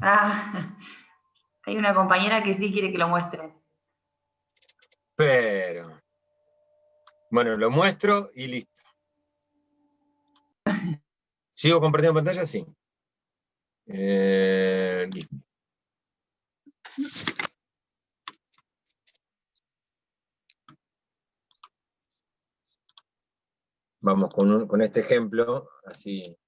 Ah, hay una compañera que sí quiere que lo muestre. Pero... Bueno, lo muestro y listo. ¿Sigo compartiendo pantalla? Sí. Listo. Vamos con este ejemplo, así.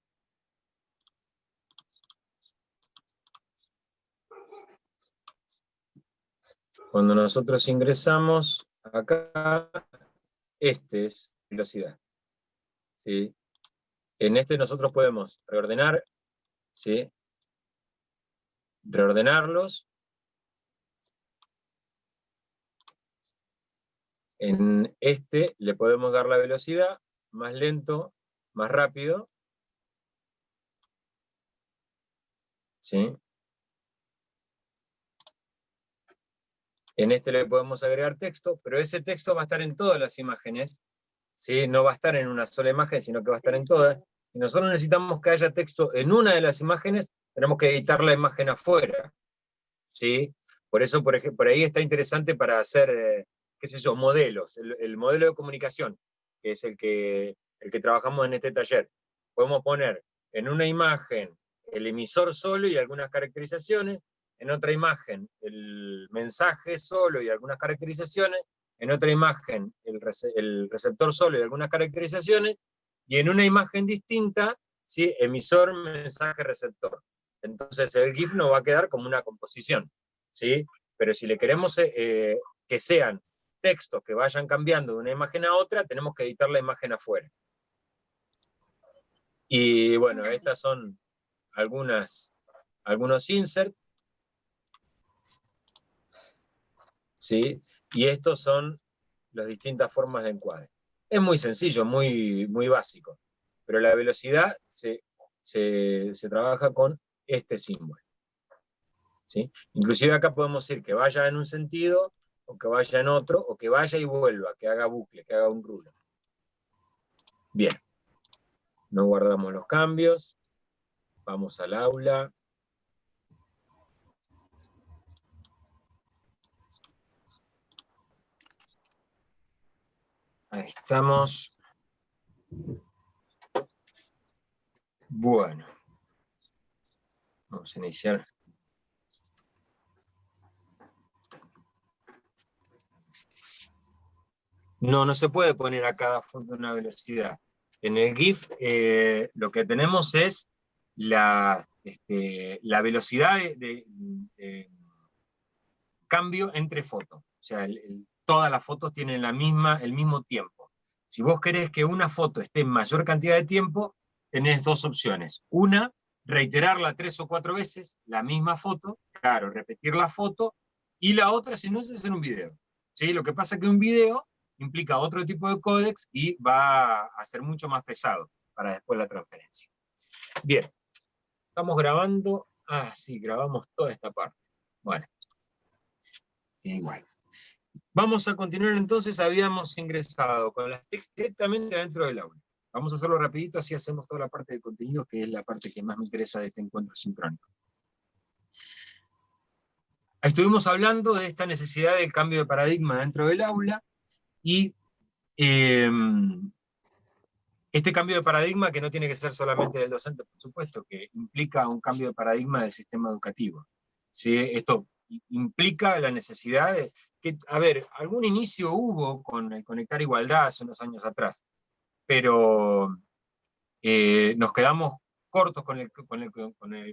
Cuando nosotros ingresamos acá, este es velocidad, ¿sí? En este nosotros podemos reordenar, ¿sí? Reordenarlos. En este le podemos dar la velocidad, más lento, más rápido, ¿sí? En este le podemos agregar texto, pero ese texto va a estar en todas las imágenes, ¿sí? No va a estar en una sola imagen, sino que va a estar en todas. Si nosotros necesitamos que haya texto en una de las imágenes, tenemos que editar la imagen afuera, ¿sí? Por eso, por ejemplo, por ahí está interesante para hacer, qué sé yo, modelos. El modelo de comunicación, que es el que trabajamos en este taller. Podemos poner en una imagen el emisor solo y algunas caracterizaciones, en otra imagen el mensaje solo y algunas caracterizaciones, en otra imagen el receptor solo y algunas caracterizaciones, y en una imagen distinta, ¿sí? Emisor, mensaje, receptor. Entonces el GIF nos va a quedar como una composición, ¿sí? Pero si le queremos que sean textos que vayan cambiando de una imagen a otra, tenemos que editar la imagen afuera. Y bueno, estas son algunos inserts, ¿sí? Y estos son las distintas formas de encuadre. Es muy sencillo, muy básico, pero la velocidad se trabaja con este símbolo, ¿sí? Inclusive acá podemos decir que vaya en un sentido, o que vaya en otro, o que vaya y vuelva, que haga bucle, que haga un rulo. Bien, no guardamos los cambios, vamos al aula. Ahí estamos. Bueno, vamos a iniciar. No se puede poner a cada foto una velocidad. En el GIF lo que tenemos es la velocidad de cambio entre fotos. O sea, todas las fotos tienen el mismo tiempo. Si vos querés que una foto esté en mayor cantidad de tiempo, tenés dos opciones. Una, reiterarla 3 o 4 veces, la misma foto, claro, repetir la foto, y la otra, si no, es hacer un video. ¿Sí? Lo que pasa es que un video implica otro tipo de códex y va a ser mucho más pesado para después la transferencia. Bien, estamos grabando. Ah, sí, grabamos toda esta parte. Bueno, igual. Vamos a continuar entonces, habíamos ingresado con las TICs directamente dentro del aula. Vamos a hacerlo rapidito, así hacemos toda la parte de contenidos, que es la parte que más me interesa de este encuentro sincrónico. Estuvimos hablando de esta necesidad del cambio de paradigma dentro del aula, y este cambio de paradigma, que no tiene que ser solamente del docente, por supuesto, que implica un cambio de paradigma del sistema educativo. ¿Sí? Esto implica la necesidad de que, a ver, algún inicio hubo con el Conectar Igualdad hace unos años atrás, pero nos quedamos cortos con el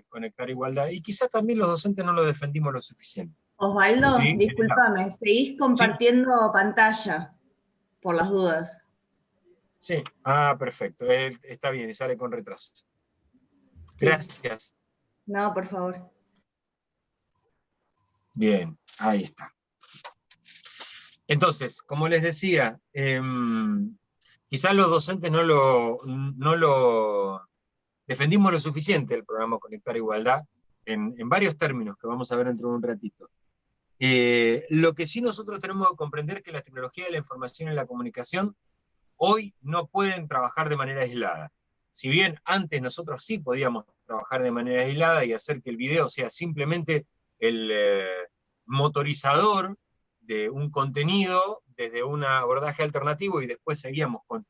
Conectar Igualdad, y quizás también los docentes no lo defendimos lo suficiente. Osvaldo, ¿Sí? discúlpame, seguís compartiendo pantalla, por las dudas. Sí, perfecto, está bien, y sale con retraso. Sí. Gracias. No, por favor. Bien, ahí está. Entonces, como les decía, quizás los docentes no lo defendimos lo suficiente el programa Conectar Igualdad, en varios términos que vamos a ver dentro de un ratito. Lo que sí nosotros tenemos que comprender es que las tecnologías de la información y la comunicación hoy no pueden trabajar de manera aislada. Si bien antes nosotros sí podíamos trabajar de manera aislada y hacer que el video sea simplemente el motorizador de un contenido desde un abordaje alternativo, y después seguíamos con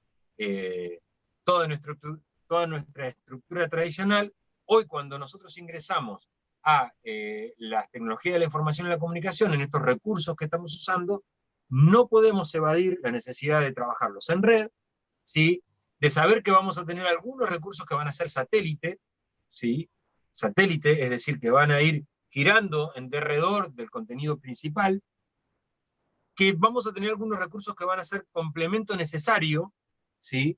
toda nuestra estructura tradicional, hoy cuando nosotros ingresamos a las tecnologías de la información y la comunicación, en estos recursos que estamos usando, no podemos evadir la necesidad de trabajarlos en red, ¿sí? De saber que vamos a tener algunos recursos que van a ser satélite, ¿sí? Satélite, es decir, que van a ir girando en derredor del contenido principal, que vamos a tener algunos recursos que van a ser complemento necesario, ¿sí?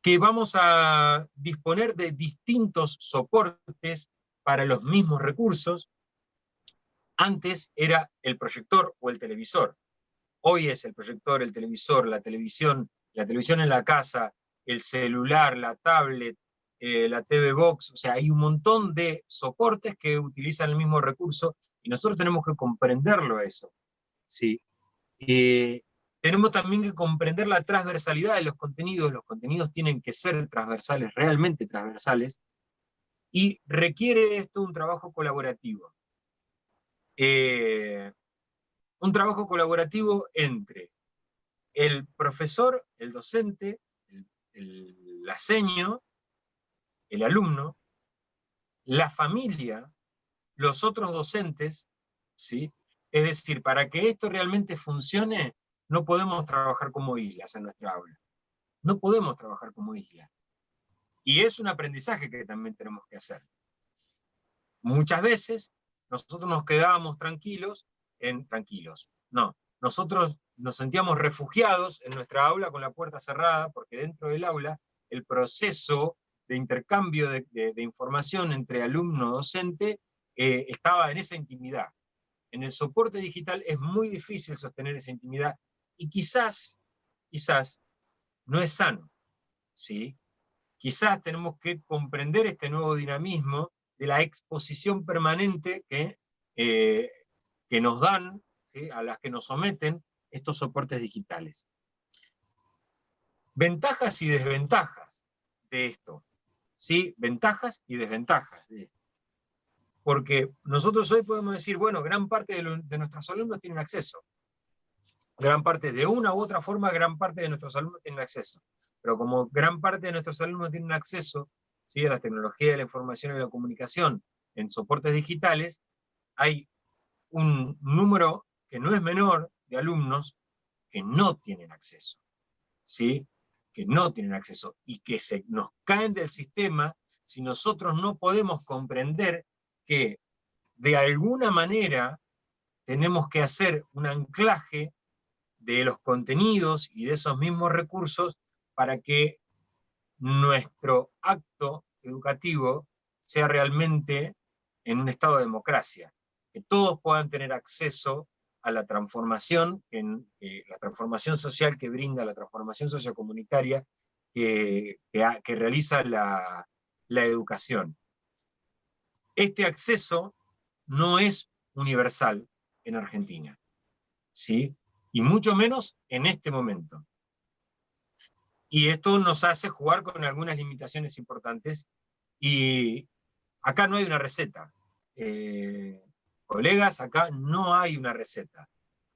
Que vamos a disponer de distintos soportes para los mismos recursos. Antes era el proyector o el televisor. Hoy es el proyector, el televisor, la televisión en la casa, el celular, la tablet, la TV Box. O sea, hay un montón de soportes que utilizan el mismo recurso, y nosotros tenemos que comprenderlo eso. ¿Sí? Tenemos también que comprender la transversalidad de los contenidos tienen que ser transversales, realmente transversales, y requiere esto un trabajo colaborativo. Un trabajo colaborativo entre el profesor, el docente, la seño, el alumno, la familia, los otros docentes, ¿sí? Es decir, para que esto realmente funcione, no podemos trabajar como islas en nuestra aula. No podemos trabajar como islas. Y es un aprendizaje que también tenemos que hacer. Muchas veces nosotros nos quedábamos tranquilos. No, nosotros nos sentíamos refugiados en nuestra aula con la puerta cerrada, porque dentro del aula el proceso de intercambio de información entre alumno-docente estaba en esa intimidad. En el soporte digital es muy difícil sostener esa intimidad, y quizás no es sano, ¿sí? Quizás tenemos que comprender este nuevo dinamismo de la exposición permanente que nos dan, ¿sí? A las que nos someten estos soportes digitales. ventajas y desventajas de esto, ¿sí? Ventajas y desventajas de esto. Porque nosotros hoy podemos decir, bueno, gran parte de nuestros alumnos tienen acceso. Gran parte, de una u otra forma, gran parte de nuestros alumnos tienen acceso. Pero como gran parte de nuestros alumnos tienen acceso, ¿sí?, a la tecnología de la información y la comunicación en soportes digitales, hay un número que no es menor de alumnos que no tienen acceso, ¿sí? Que no tienen acceso y que nos caen del sistema si nosotros no podemos comprender que de alguna manera tenemos que hacer un anclaje de los contenidos y de esos mismos recursos para que nuestro acto educativo sea realmente en un estado de democracia, que todos puedan tener acceso a la transformación, la transformación social que brinda, la transformación sociocomunitaria que realiza la educación. Este acceso no es universal en Argentina, ¿sí? Y mucho menos en este momento. Y esto nos hace jugar con algunas limitaciones importantes, y acá no hay una receta. Colegas, acá no hay una receta.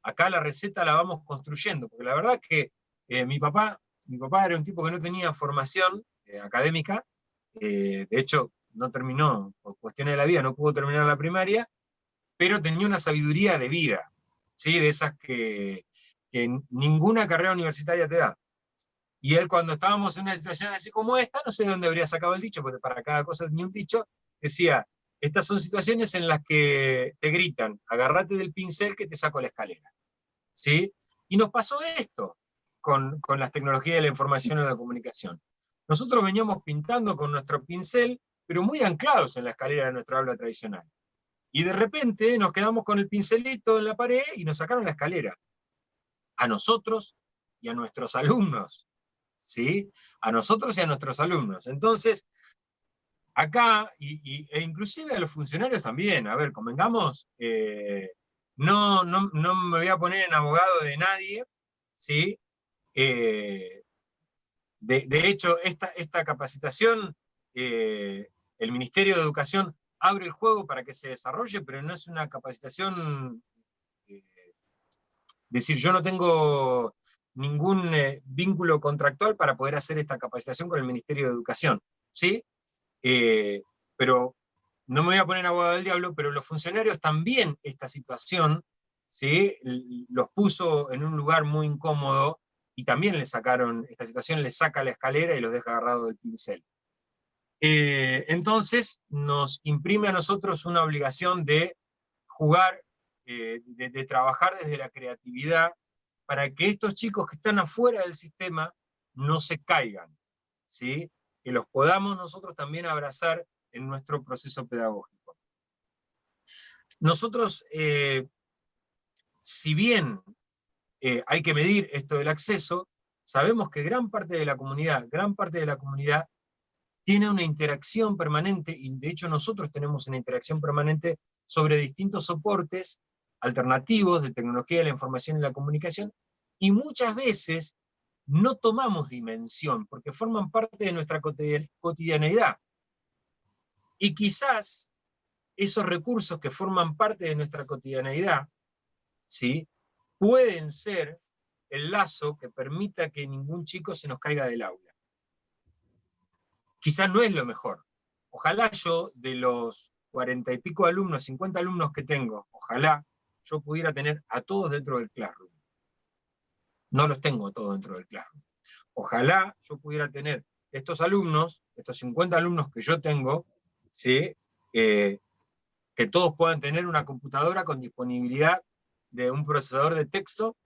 Acá la receta la vamos construyendo, porque la verdad es que mi papá era un tipo que no tenía formación académica, de hecho no terminó, por cuestiones de la vida, no pudo terminar la primaria, pero tenía una sabiduría de vida, ¿sí? De esas que ninguna carrera universitaria te da. Y él, cuando estábamos en una situación así como esta, no sé de dónde habría sacado el dicho, porque para cada cosa tenía un dicho, decía, estas son situaciones en las que te gritan, agárrate del pincel que te saco la escalera, ¿sí? Y nos pasó esto con las tecnologías de la información y la comunicación. Nosotros veníamos pintando con nuestro pincel, pero muy anclados en la escalera de nuestra aula tradicional. Y de repente nos quedamos con el pincelito en la pared y nos sacaron la escalera. A nosotros y a nuestros alumnos, ¿sí? A nosotros y a nuestros alumnos. Entonces, acá, e inclusive a los funcionarios también, a ver, convengamos, no me voy a poner en abogado de nadie, ¿sí? De hecho, esta capacitación, el Ministerio de Educación abre el juego para que se desarrolle, pero no es una capacitación, decir, yo no tengo ningún vínculo contractual para poder hacer esta capacitación con el Ministerio de Educación, ¿sí? Pero no me voy a poner abogado del diablo, pero los funcionarios también esta situación, ¿sí?, los puso en un lugar muy incómodo, y también les sacaron, esta situación les saca la escalera y los deja agarrados del pincel. Entonces nos imprime a nosotros una obligación de jugar, de trabajar desde la creatividad, para que estos chicos que están afuera del sistema no se caigan, ¿sí? Que los podamos nosotros también abrazar en nuestro proceso pedagógico. Nosotros, si bien hay que medir esto del acceso, sabemos que gran parte de la comunidad tiene una interacción permanente, y de hecho nosotros tenemos una interacción permanente sobre distintos soportes alternativos de tecnología de la información y la comunicación, y muchas veces no tomamos dimensión, porque forman parte de nuestra cotidianeidad. Y quizás esos recursos que forman parte de nuestra cotidianeidad, ¿sí?, pueden ser el lazo que permita que ningún chico se nos caiga del aula. Quizás no es lo mejor. Ojalá yo, de los 40 y pico alumnos, 50 alumnos que tengo, ojalá yo pudiera tener a todos dentro del Classroom. No los tengo todos dentro del Classroom. Ojalá yo pudiera tener estos alumnos, estos 50 alumnos que yo tengo, ¿sí?, que todos puedan tener una computadora con disponibilidad de un procesador de texto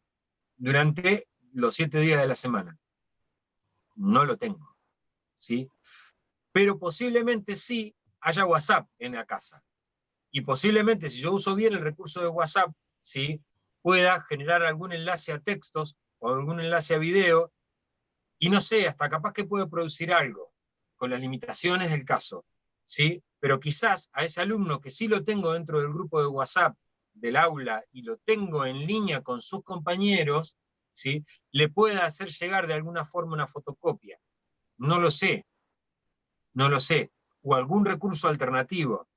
durante los 7 días de la semana. No lo tengo, ¿sí? Pero posiblemente sí haya WhatsApp en la casa. Y posiblemente, si yo uso bien el recurso de WhatsApp, ¿sí?, pueda generar algún enlace a textos o algún enlace a video, y no sé, hasta capaz que puedo producir algo, con las limitaciones del caso, ¿sí? Pero quizás a ese alumno que sí lo tengo dentro del grupo de WhatsApp del aula y lo tengo en línea con sus compañeros, ¿sí?, le pueda hacer llegar de alguna forma una fotocopia. No lo sé, no lo sé, o algún recurso alternativo,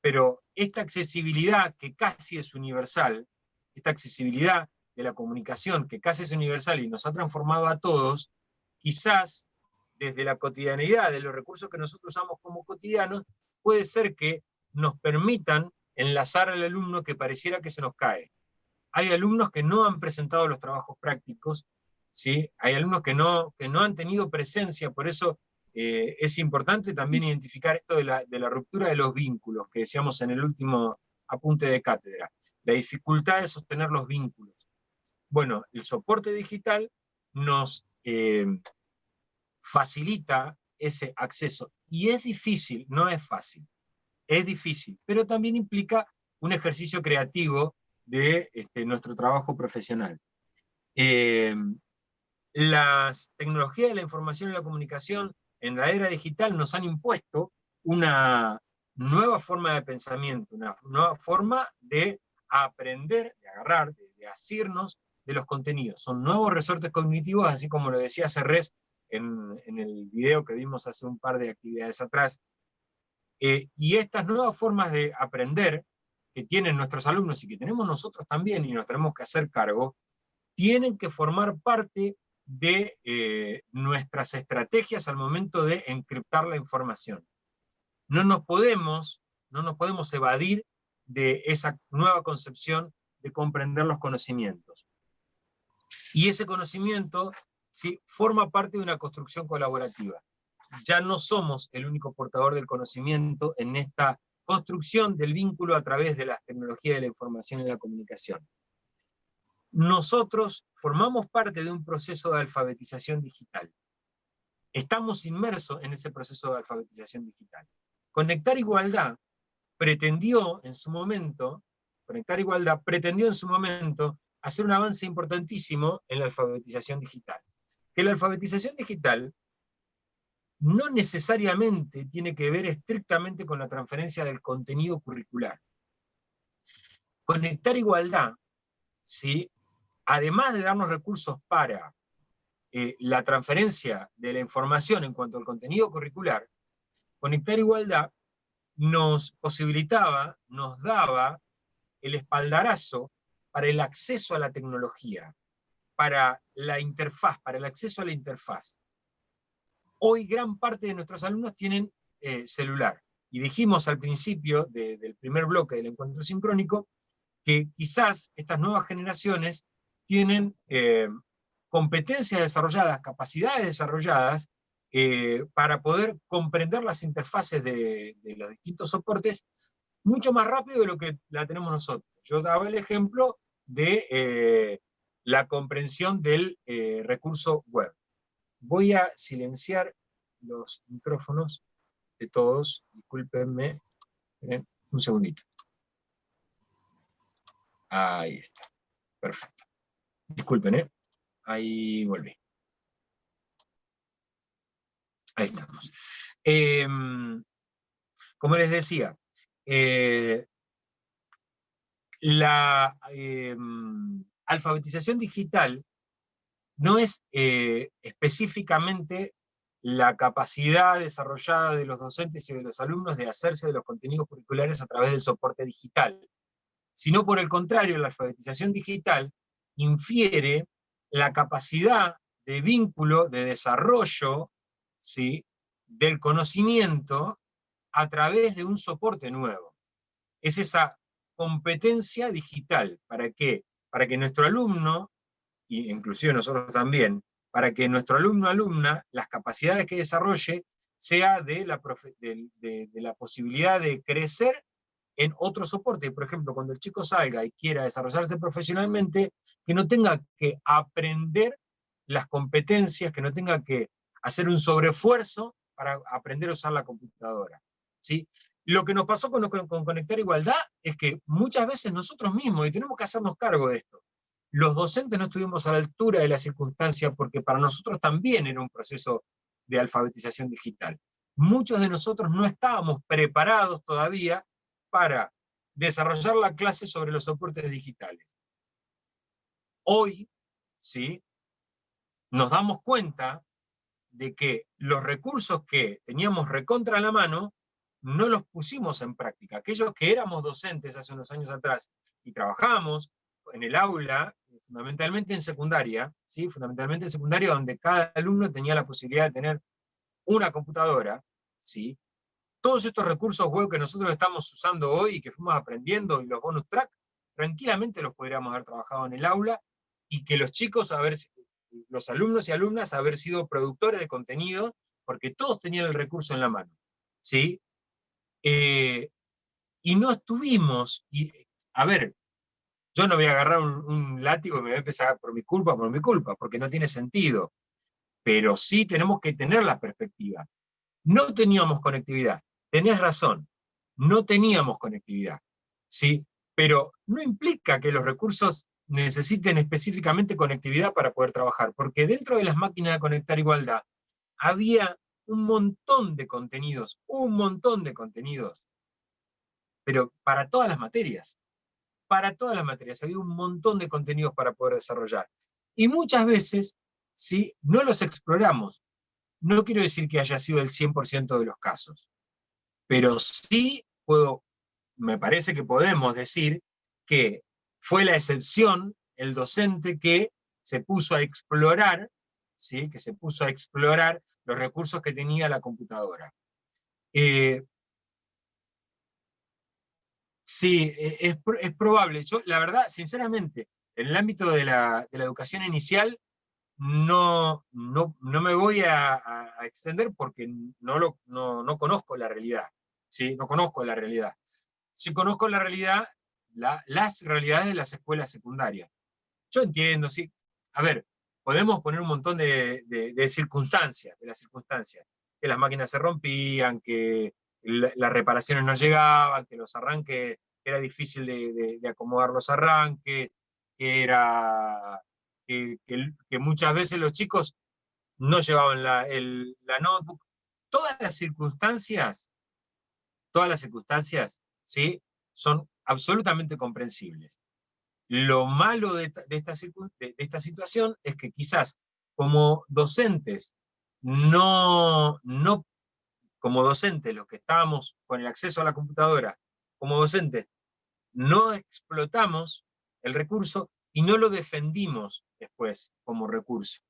pero esta accesibilidad que casi es universal, esta accesibilidad de la comunicación que casi es universal y nos ha transformado a todos, quizás desde la cotidianidad de los recursos que nosotros usamos como cotidianos, puede ser que nos permitan enlazar al alumno que pareciera que se nos cae. Hay alumnos que no han presentado los trabajos prácticos, ¿sí? Hay alumnos que no han tenido presencia, por eso es importante también identificar esto de la ruptura de los vínculos, que decíamos en el último apunte de cátedra, la dificultad de sostener los vínculos. Bueno, el soporte digital nos facilita ese acceso, y es difícil, no es fácil, es difícil, pero también implica un ejercicio creativo de nuestro trabajo profesional. Las tecnologías de la información y la comunicación en la era digital nos han impuesto una nueva forma de pensamiento, una nueva forma de aprender, de agarrar, de asirnos de los contenidos. Son nuevos resortes cognitivos, así como lo decía Serres en el video que vimos hace un par de actividades atrás. Y estas nuevas formas de aprender que tienen nuestros alumnos y que tenemos nosotros también, y nos tenemos que hacer cargo, tienen que formar parte de nuestras estrategias al momento de encriptar la información. No nos podemos evadir de esa nueva concepción de comprender los conocimientos. Y ese conocimiento, ¿sí?, forma parte de una construcción colaborativa. Ya no somos el único portador del conocimiento en esta construcción del vínculo a través de las tecnologías de la información y la comunicación. Nosotros formamos parte de un proceso de alfabetización digital. Estamos inmersos en ese proceso de alfabetización digital. Conectar Igualdad pretendió en su momento hacer un avance importantísimo en la alfabetización digital. Que la alfabetización digital no necesariamente tiene que ver estrictamente con la transferencia del contenido curricular. Conectar Igualdad, ¿sí?, además de darnos recursos para la transferencia de la información en cuanto al contenido curricular, Conectar Igualdad nos posibilitaba, nos daba el espaldarazo para el acceso a la tecnología, para la interfaz, para el acceso a la interfaz. Hoy gran parte de nuestros alumnos tienen celular, y dijimos al principio del primer bloque del encuentro sincrónico que quizás estas nuevas generaciones tienen competencias desarrolladas, capacidades desarrolladas para poder comprender las interfaces de los distintos soportes mucho más rápido de lo que la tenemos nosotros. Yo daba el ejemplo de la comprensión del recurso web. Voy a silenciar los micrófonos de todos, discúlpenme, un segundito. Ahí está, perfecto. Disculpen, ahí volví. Ahí estamos. Como les decía, la alfabetización digital no es específicamente la capacidad desarrollada de los docentes y de los alumnos de hacerse de los contenidos curriculares a través del soporte digital, sino por el contrario, la alfabetización digital infiere la capacidad de vínculo, de desarrollo, ¿sí?, del conocimiento a través de un soporte nuevo. Es esa competencia digital, ¿para qué? Para que nuestro alumno, y inclusive nosotros también, para que nuestro alumna, las capacidades que desarrolle, sea de la posibilidad de crecer en otro soporte. Por ejemplo, cuando el chico salga y quiera desarrollarse profesionalmente, que no tenga que aprender las competencias, que no tenga que hacer un sobreesfuerzo para aprender a usar la computadora, ¿sí? Lo que nos pasó con Conectar Igualdad es que muchas veces nosotros mismos, y tenemos que hacernos cargo de esto, los docentes no estuvimos a la altura de la circunstancia porque para nosotros también era un proceso de alfabetización digital. Muchos de nosotros no estábamos preparados todavía para desarrollar la clase sobre los soportes digitales. Hoy ¿sí? Nos damos cuenta de que los recursos que teníamos recontra a la mano no los pusimos en práctica. Aquellos que éramos docentes hace unos años atrás y trabajábamos en el aula, fundamentalmente en secundaria, ¿sí? Fundamentalmente en secundaria, donde cada alumno tenía la posibilidad de tener una computadora, ¿sí? Todos estos recursos web que nosotros estamos usando hoy y que fuimos aprendiendo, y los bonus track, tranquilamente los podríamos haber trabajado en el aula, y que los chicos, los alumnos y alumnas, haber sido productores de contenido, porque todos tenían el recurso en la mano, ¿sí? Y no estuvimos, a ver, yo no voy a agarrar un látigo y me voy a empezar por mi culpa, porque no tiene sentido, pero sí tenemos que tener la perspectiva. No teníamos conectividad, tenés razón, no teníamos conectividad, ¿sí? Pero no implica que los recursos necesiten específicamente conectividad para poder trabajar, porque dentro de las máquinas de conectar igualdad había un montón de contenidos, pero para todas las materias, había un montón de contenidos para poder desarrollar. Y muchas veces, ¿sí?, no los exploramos. No quiero decir que haya sido el 100% de los casos, pero sí me parece que podemos decir que fue la excepción el docente que se puso a explorar, ¿sí?, que se puso a explorar los recursos que tenía la computadora. Sí, es probable. Yo, la verdad, sinceramente, en el ámbito de la educación inicial, no me voy a extender porque no conozco la realidad, ¿sí? No conozco la realidad. Sí conozco la realidad, las realidades de las escuelas secundarias. Yo entiendo, sí. A ver, podemos poner un montón de circunstancias, que las máquinas se rompían, que las reparaciones no llegaban, que los arranques, era difícil de acomodar los arranques, que era que muchas veces los chicos no llevaban la notebook. Todas las circunstancias, ¿sí?, son absolutamente comprensibles. Lo malo de esta situación es que quizás como docentes, como docentes, los que estábamos con el acceso a la computadora, como docentes, no explotamos el recurso y no lo defendimos después como recurso,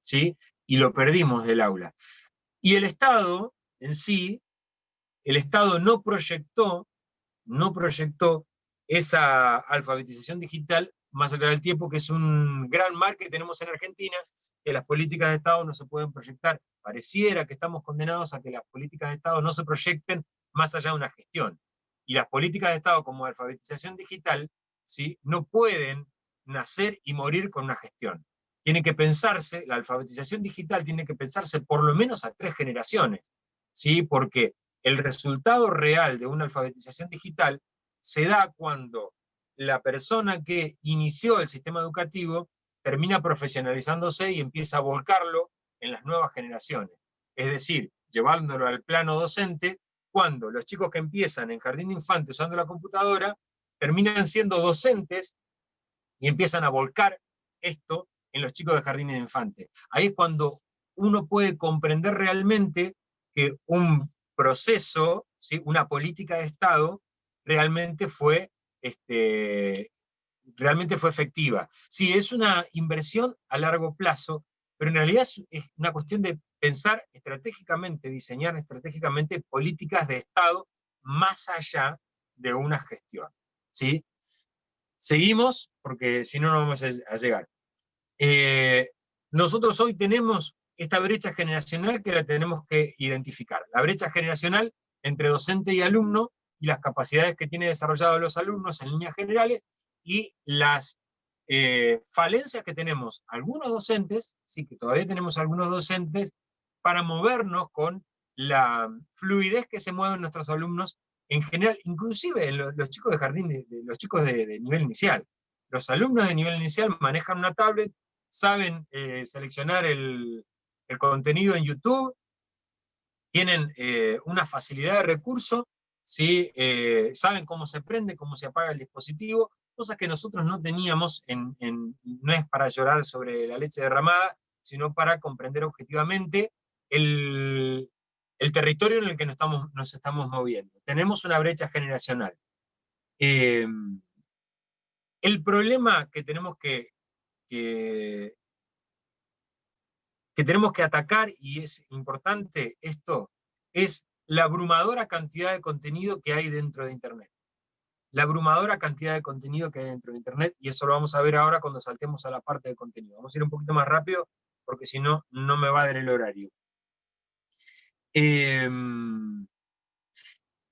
¿sí? Y lo perdimos del aula. Y el Estado en sí, el Estado no proyectó esa alfabetización digital más allá del tiempo, que es un gran mal que tenemos en Argentina, que las políticas de Estado no se pueden proyectar. Pareciera que estamos condenados a que las políticas de Estado no se proyecten más allá de una gestión. Y las políticas de Estado como alfabetización digital, ¿sí?, no pueden nacer y morir con una gestión. Tiene que pensarse, la alfabetización digital tiene que pensarse por lo menos a 3 generaciones, ¿sí?, porque el resultado real de una alfabetización digital se da cuando la persona que inició el sistema educativo termina profesionalizándose y empieza a volcarlo en las nuevas generaciones. Es decir, llevándolo al plano docente, cuando los chicos que empiezan en jardín de infantes usando la computadora, terminan siendo docentes y empiezan a volcar esto en los chicos de jardín de infantes. Ahí es cuando uno puede comprender realmente que un proceso, ¿sí?, una política de Estado, realmente fue efectiva. Sí, es una inversión a largo plazo, pero en realidad es una cuestión de pensar estratégicamente, diseñar estratégicamente políticas de Estado más allá de una gestión, ¿sí? Seguimos, porque si no, no vamos a llegar. Nosotros hoy tenemos esta brecha generacional que la tenemos que identificar. La brecha generacional entre docente y alumno, y las capacidades que tienen desarrollados los alumnos en líneas generales, y las falencias que tenemos algunos docentes, sí que todavía tenemos algunos docentes, para movernos con la fluidez que se mueven nuestros alumnos en general, inclusive los chicos de jardín, los chicos de nivel inicial. Los alumnos de nivel inicial manejan una tablet, saben seleccionar el contenido en YouTube, tienen una facilidad de recurso, ¿sí? Saben cómo se prende, cómo se apaga el dispositivo, cosas que nosotros no teníamos, no es para llorar sobre la leche derramada, sino para comprender objetivamente el territorio en el que nos estamos moviendo. Tenemos una brecha generacional. El problema que tenemos que tenemos que atacar, y es importante esto, es la abrumadora cantidad de contenido que hay dentro de Internet. La abrumadora cantidad de contenido que hay dentro de Internet, y eso lo vamos a ver ahora cuando saltemos a la parte de contenido. Vamos a ir un poquito más rápido, porque si no, no me va a dar el horario.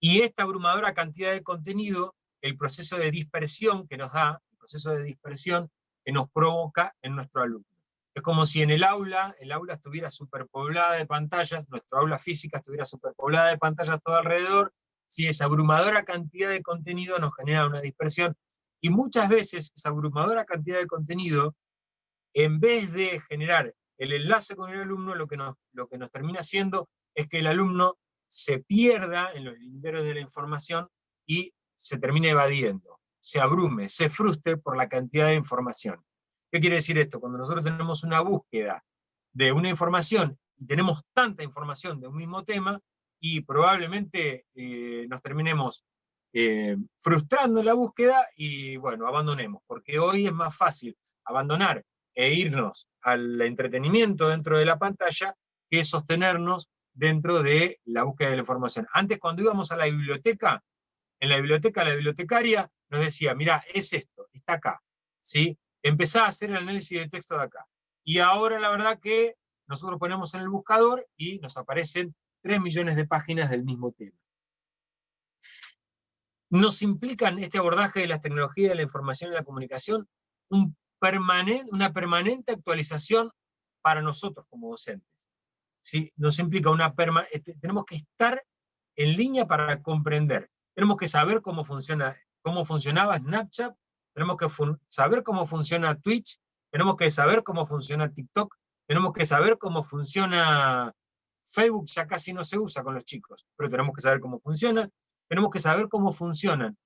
Y esta abrumadora cantidad de contenido, el proceso de dispersión que nos da, el proceso de dispersión que nos provoca en nuestro alumno. Es como si en el aula estuviera superpoblada de pantallas, nuestra aula física estuviera superpoblada de pantallas todo alrededor, si esa abrumadora cantidad de contenido nos genera una dispersión, y muchas veces esa abrumadora cantidad de contenido, en vez de generar el enlace con el alumno, lo que nos termina haciendo es que el alumno se pierda en los linderos de la información y se termine evadiendo, se abrume, se frustre por la cantidad de información. ¿Qué quiere decir esto? Cuando nosotros tenemos una búsqueda de una información y tenemos tanta información de un mismo tema, y probablemente nos terminemos frustrando en la búsqueda y bueno, abandonemos, porque hoy es más fácil abandonar e irnos al entretenimiento dentro de la pantalla que sostenernos dentro de la búsqueda de la información. Antes, cuando íbamos a la biblioteca, en la biblioteca la bibliotecaria nos decía, mira, es esto, está acá, ¿sí? Empezá a hacer el análisis de texto de acá. Y ahora la verdad que nosotros ponemos en el buscador y nos aparecen 3 millones de páginas del mismo tema. Nos implican este abordaje de las tecnologías de la información y la comunicación una permanente actualización para nosotros como docentes. ¿Sí? Nos implica tenemos que estar en línea para comprender. Tenemos que saber cómo funcionaba Snapchat, tenemos que saber cómo funciona Twitch, tenemos que saber cómo funciona TikTok, tenemos que saber cómo funciona Facebook, ya casi no se usa con los chicos, pero tenemos que saber cómo funciona, tenemos que saber cómo funcionan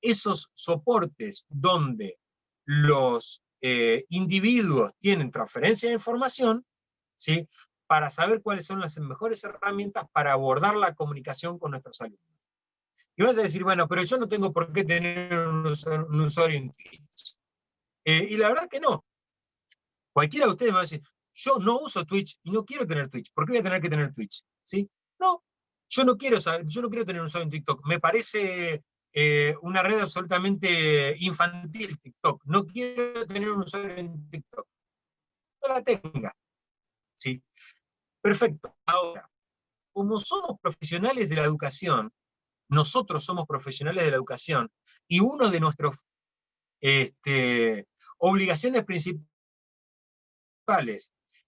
esos soportes donde los individuos tienen transferencia de información, ¿sí? Para saber cuáles son las mejores herramientas para abordar la comunicación con nuestros alumnos. Y vas a decir, bueno, pero yo no tengo por qué tener un usuario en Twitch. Y la verdad que no. Cualquiera de ustedes me va a decir, yo no uso Twitch y no quiero tener Twitch. ¿Por qué voy a tener que tener Twitch? ¿Sí? No, yo no quiero tener un usuario en TikTok. Me parece una red absolutamente infantil, TikTok. No quiero tener un usuario en TikTok. No la tenga. ¿Sí? Perfecto. Ahora, como somos profesionales de la educación, nosotros somos profesionales de la educación, y una de nuestras obligaciones principales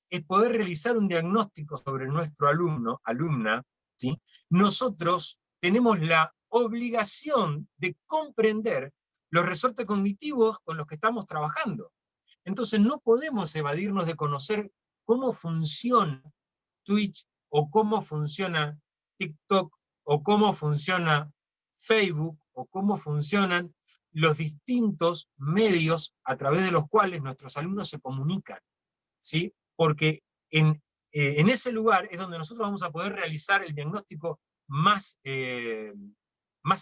es poder realizar un diagnóstico sobre nuestro alumno, alumna, ¿sí? Nosotros tenemos la obligación de comprender los resortes cognitivos con los que estamos trabajando. Entonces no podemos evadirnos de conocer cómo funciona Twitch, o cómo funciona TikTok, o cómo funciona Facebook, o cómo funcionan los distintos medios a través de los cuales nuestros alumnos se comunican, ¿sí? Porque en ese lugar es donde nosotros vamos a poder realizar el diagnóstico más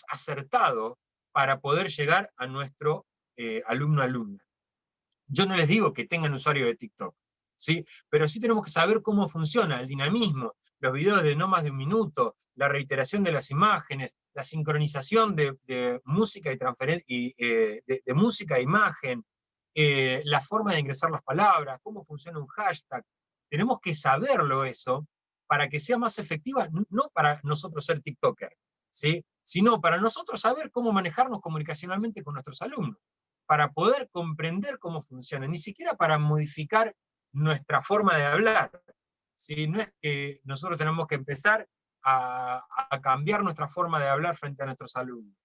acertado para poder llegar a nuestro alumno-alumna. Yo no les digo que tengan usuario de TikTok, ¿sí? Pero sí tenemos que saber cómo funciona el dinamismo, los videos de no más de un minuto, la reiteración de las imágenes, la sincronización de música y de música e imagen, la forma de ingresar las palabras, cómo funciona un hashtag. Tenemos que saberlo eso para que sea más efectiva, no para nosotros ser TikToker, ¿sí? Sino para nosotros saber cómo manejarnos comunicacionalmente con nuestros alumnos, para poder comprender cómo funciona, ni siquiera para modificar nuestra forma de hablar. ¿Sí? No es que nosotros tenemos que empezar a cambiar nuestra forma de hablar frente a nuestros alumnos,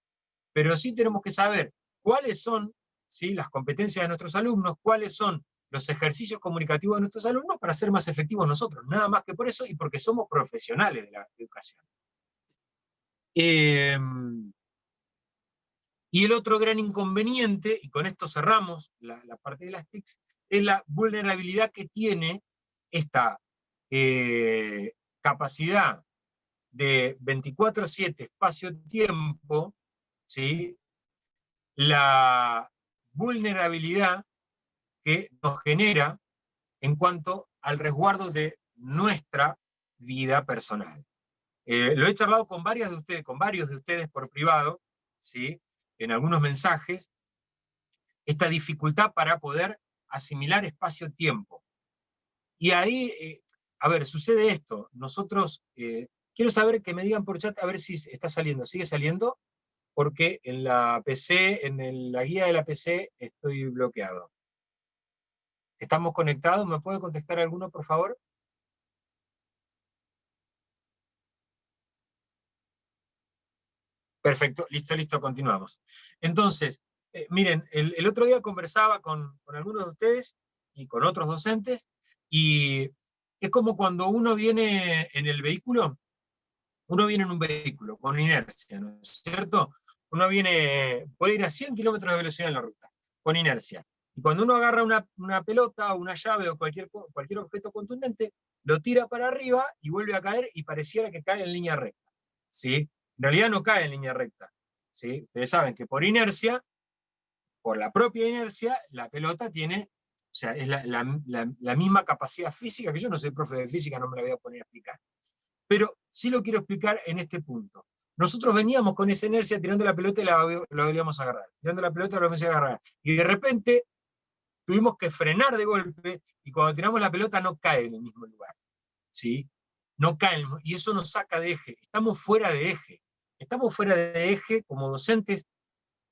pero sí tenemos que saber cuáles son, ¿sí?, las competencias de nuestros alumnos, cuáles son los ejercicios comunicativos de nuestros alumnos para ser más efectivos nosotros, nada más que por eso y porque somos profesionales de la educación. Y el otro gran inconveniente, y con esto cerramos la parte de las TICs, es la vulnerabilidad que tiene esta capacidad de 24/7 espacio-tiempo, ¿sí? La vulnerabilidad que nos genera en cuanto al resguardo de nuestra vida personal. Lo he charlado con varios de ustedes por privado, ¿sí? En algunos mensajes, esta dificultad para poder asimilar espacio-tiempo. Y ahí, a ver, sucede esto. Nosotros, quiero saber que me digan por chat a ver si está saliendo. ¿Sigue saliendo? Porque en la PC, la guía de la PC, estoy bloqueado. ¿Estamos conectados? ¿Me puede contestar alguno, por favor? Perfecto, listo, continuamos. Entonces, miren, el otro día conversaba con algunos de ustedes y con otros docentes, y es como cuando uno viene en el vehículo, uno viene en un vehículo con inercia, ¿no es cierto? Uno puede ir a 100 kilómetros de velocidad en la ruta, con inercia. Y cuando uno agarra una pelota o una llave o cualquier objeto contundente, lo tira para arriba y vuelve a caer y pareciera que cae en línea recta, ¿sí? En realidad no cae en línea recta, ¿sí? Ustedes saben que por inercia, por la propia inercia, la pelota tiene, o sea, es la misma capacidad física, que yo no soy profe de física, no me la voy a poner a explicar. Pero sí lo quiero explicar en este punto. Nosotros veníamos con esa inercia tirando la pelota y la volvíamos a agarrar, tirando la pelota y la volvíamos a agarrar. Y de repente tuvimos que frenar de golpe, y cuando tiramos la pelota no cae en el mismo lugar, ¿sí? No cae, y eso nos saca de eje. Estamos fuera de eje. Estamos fuera de eje como docentes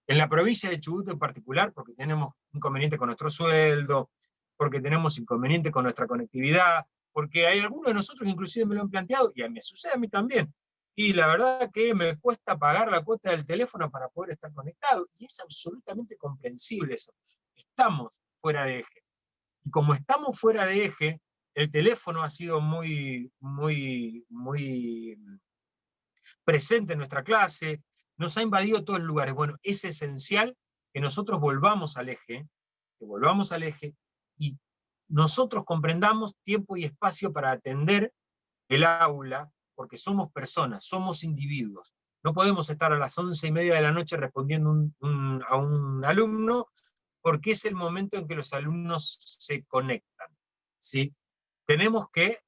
en la provincia de Chubut en particular, porque tenemos inconveniente con nuestro sueldo, porque tenemos inconveniente con nuestra conectividad, porque hay algunos de nosotros que inclusive me lo han planteado, y me sucede a mí también, y la verdad que me cuesta pagar la cuota del teléfono para poder estar conectado, y es absolutamente comprensible eso. Estamos fuera de eje. Y como estamos fuera de eje, el teléfono ha sido muy presente en nuestra clase, nos ha invadido todos los lugares. Bueno, es esencial que nosotros volvamos al eje, y nosotros comprendamos tiempo y espacio para atender el aula, porque somos personas, somos individuos. No podemos estar a las 11:30 de la noche respondiendo a un alumno, porque es el momento en que los alumnos se conectan, ¿sí? Tenemos que,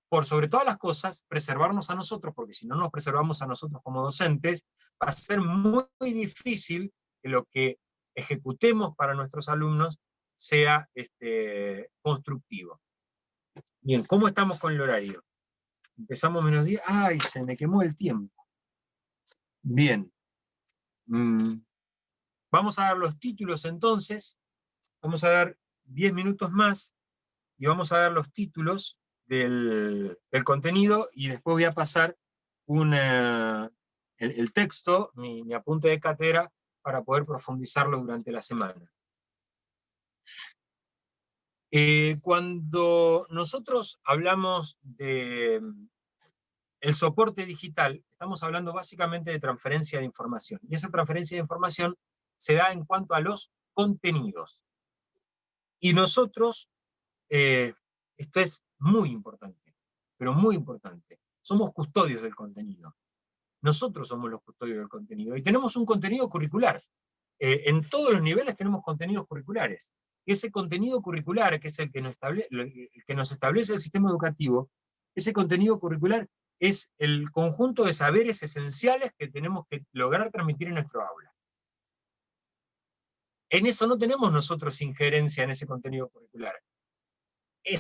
por sobre todas las cosas, preservarnos a nosotros, porque si no nos preservamos a nosotros como docentes, va a ser muy difícil que lo que ejecutemos para nuestros alumnos sea constructivo. Bien, ¿cómo estamos con el horario? Empezamos menos 10. ¡Ay, se me quemó el tiempo! Bien. Vamos a dar los títulos entonces. Vamos a dar 10 minutos más y vamos a dar los títulos del contenido, y después voy a pasar el texto, mi apunte de cátedra, para poder profundizarlo durante la semana. Cuando nosotros hablamos de el soporte digital, estamos hablando básicamente de transferencia de información. Y esa transferencia de información se da en cuanto a los contenidos. Y nosotros, esto es muy importante, pero muy importante, somos custodios del contenido. Nosotros somos los custodios del contenido. Y tenemos un contenido curricular. En todos los niveles tenemos contenidos curriculares. Ese contenido curricular, que es el que nos establece el sistema educativo, ese contenido curricular es el conjunto de saberes esenciales que tenemos que lograr transmitir en nuestro aula. En eso no tenemos nosotros injerencia en ese contenido curricular.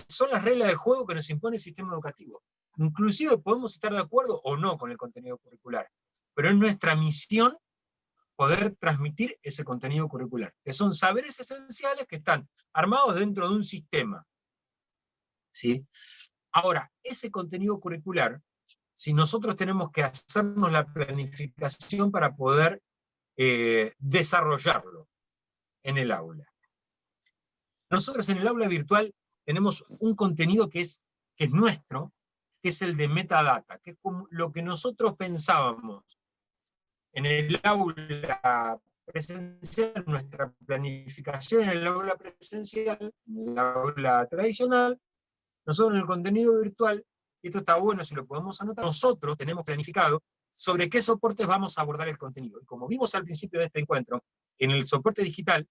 Son las reglas de juego que nos impone el sistema educativo. Inclusive podemos estar de acuerdo o no con el contenido curricular, pero es nuestra misión poder transmitir ese contenido curricular, que son saberes esenciales que están armados dentro de un sistema, ¿sí? Ahora, ese contenido curricular, si nosotros tenemos que hacernos la planificación para poder desarrollarlo en el aula. Nosotros en el aula virtual tenemos un contenido que es nuestro, que es el de metadata, que es como lo que nosotros pensábamos en el aula presencial, nuestra planificación en el aula presencial, en el aula tradicional, nosotros en el contenido virtual, y esto está bueno si lo podemos anotar, nosotros tenemos planificado sobre qué soportes vamos a abordar el contenido. Y como vimos al principio de este encuentro, en el soporte digital,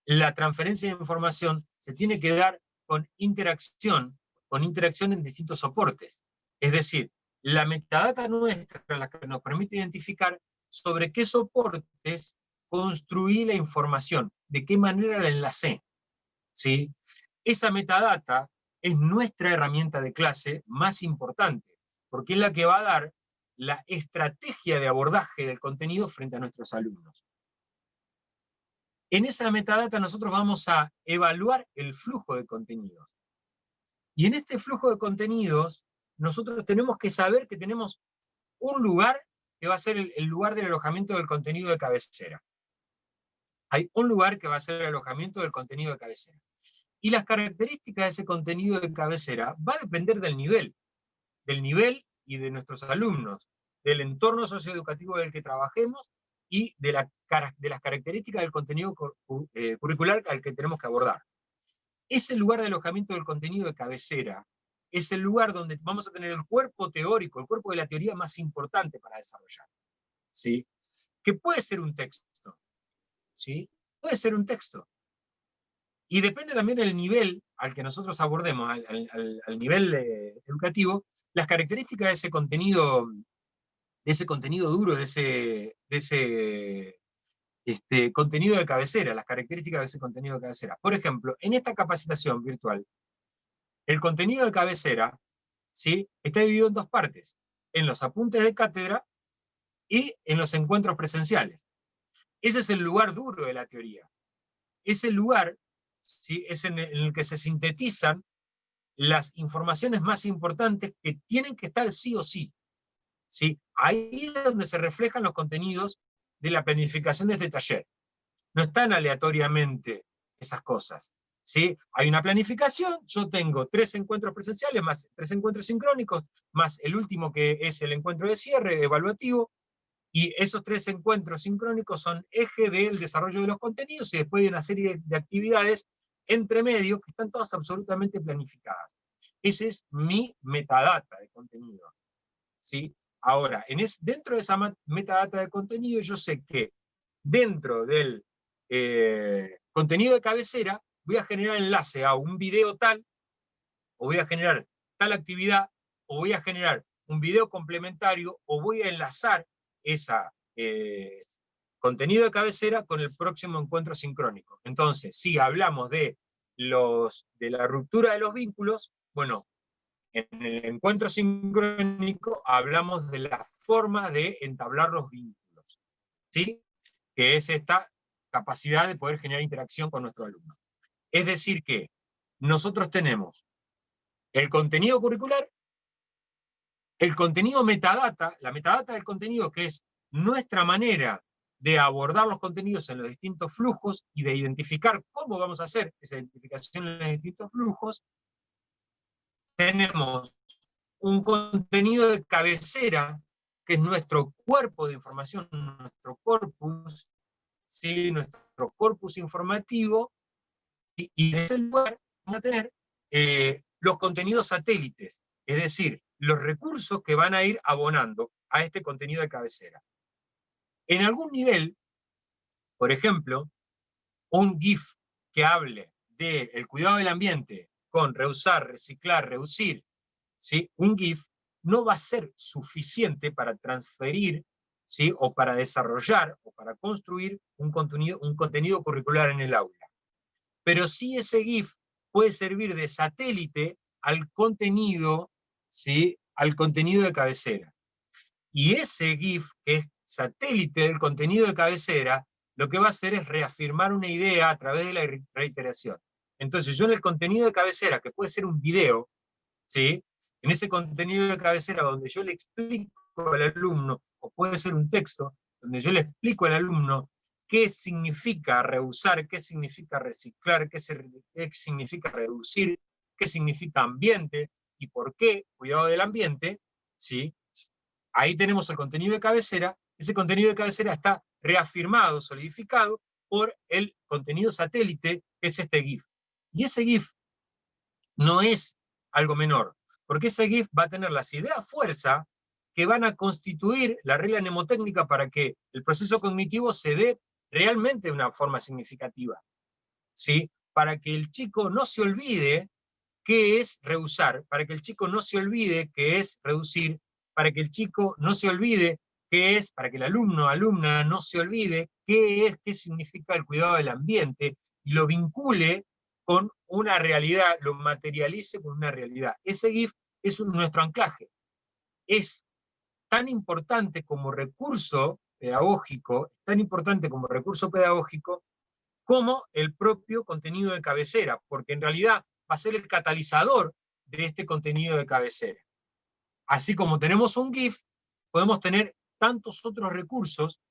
la transferencia de información se tiene que dar con interacción en distintos soportes. Es decir, la metadata nuestra, la que nos permite identificar sobre qué soportes construí la información, de qué manera la enlacé, ¿sí? Esa metadata es nuestra herramienta de clase más importante, porque es la que va a dar la estrategia de abordaje del contenido frente a nuestros alumnos. En esa metadata nosotros vamos a evaluar el flujo de contenidos. Y en este flujo de contenidos, nosotros tenemos que saber que tenemos un lugar que va a ser el lugar del alojamiento del contenido de cabecera. Hay un lugar que va a ser el alojamiento del contenido de cabecera. Y las características de ese contenido de cabecera va a depender del nivel y de nuestros alumnos, del entorno socioeducativo del que trabajemos y de las características del contenido curricular al que tenemos que abordar. Ese lugar de alojamiento del contenido de cabecera es el lugar donde vamos a tener el cuerpo teórico, el cuerpo de la teoría más importante para desarrollar, ¿sí? Que puede ser un texto, ¿sí? Puede ser un texto. Y depende también del nivel al que nosotros abordemos, al nivel educativo, las características de ese contenido duro, de ese contenido de cabecera, las características de ese contenido de cabecera. Por ejemplo, en esta capacitación virtual, el contenido de cabecera, ¿sí?, está dividido en dos partes, en los apuntes de cátedra y en los encuentros presenciales. Ese es el lugar duro de la teoría. Ese lugar, ¿sí?, es en el que se sintetizan las informaciones más importantes que tienen que estar sí o sí. ¿Sí? Ahí es donde se reflejan los contenidos de la planificación de este taller. No están aleatoriamente esas cosas, ¿sí? Hay una planificación, yo tengo 3 encuentros presenciales, más 3 encuentros sincrónicos, más el último que es el encuentro de cierre, evaluativo, y esos 3 encuentros sincrónicos son eje del desarrollo de los contenidos, y después hay una serie de actividades entre medio que están todas absolutamente planificadas. Ese es mi metadata de contenido, ¿sí? Ahora, dentro de esa metadata de contenido, yo sé que dentro del contenido de cabecera voy a generar enlace a un video tal, o voy a generar tal actividad, o voy a generar un video complementario, o voy a enlazar ese contenido de cabecera con el próximo encuentro sincrónico. Entonces, si hablamos de la ruptura de los vínculos, bueno, en el encuentro sincrónico hablamos de la forma de entablar los vínculos, ¿sí?, que es esta capacidad de poder generar interacción con nuestro alumno. Es decir que nosotros tenemos el contenido curricular, el contenido metadata, la metadata del contenido, que es nuestra manera de abordar los contenidos en los distintos flujos y de identificar cómo vamos a hacer esa identificación en los distintos flujos. Tenemos un contenido de cabecera, que es nuestro cuerpo de información, nuestro corpus, ¿sí?, nuestro corpus informativo, y de ese lugar vamos a tener los contenidos satélites, es decir, los recursos que van a ir abonando a este contenido de cabecera. En algún nivel, por ejemplo, un GIF que hable del cuidado del ambiente con reusar, reciclar, reducir, ¿sí?, un GIF no va a ser suficiente para transferir, ¿sí?, o para desarrollar, o para construir un contenido curricular en el aula. Pero sí ese GIF puede servir de satélite al contenido, ¿sí?, al contenido de cabecera. Y ese GIF, que es satélite del contenido de cabecera, lo que va a hacer es reafirmar una idea a través de la reiteración. Entonces yo en el contenido de cabecera, que puede ser un video, ¿sí?, en ese contenido de cabecera donde yo le explico al alumno, o puede ser un texto, donde yo le explico al alumno qué significa reusar, qué significa reciclar, qué significa reducir, qué significa ambiente, y por qué cuidado del ambiente, ¿sí?, ahí tenemos el contenido de cabecera. Ese contenido de cabecera está reafirmado, solidificado, por el contenido satélite, que es este GIF. Y ese GIF no es algo menor, porque ese GIF va a tener las ideas fuerza que van a constituir la regla mnemotécnica para que el proceso cognitivo se dé realmente de una forma significativa, ¿sí? Para que el chico no se olvide qué es reusar, para que el chico no se olvide qué es reducir, para que el chico no se olvide qué es, para que el alumno o alumna no se olvide qué significa el cuidado del ambiente, y lo vincule con una realidad, lo materialice con una realidad. Ese GIF es nuestro anclaje. Es tan importante como recurso pedagógico, como el propio contenido de cabecera, porque en realidad va a ser el catalizador de este contenido de cabecera. Así como tenemos un GIF, podemos tener tantos otros recursos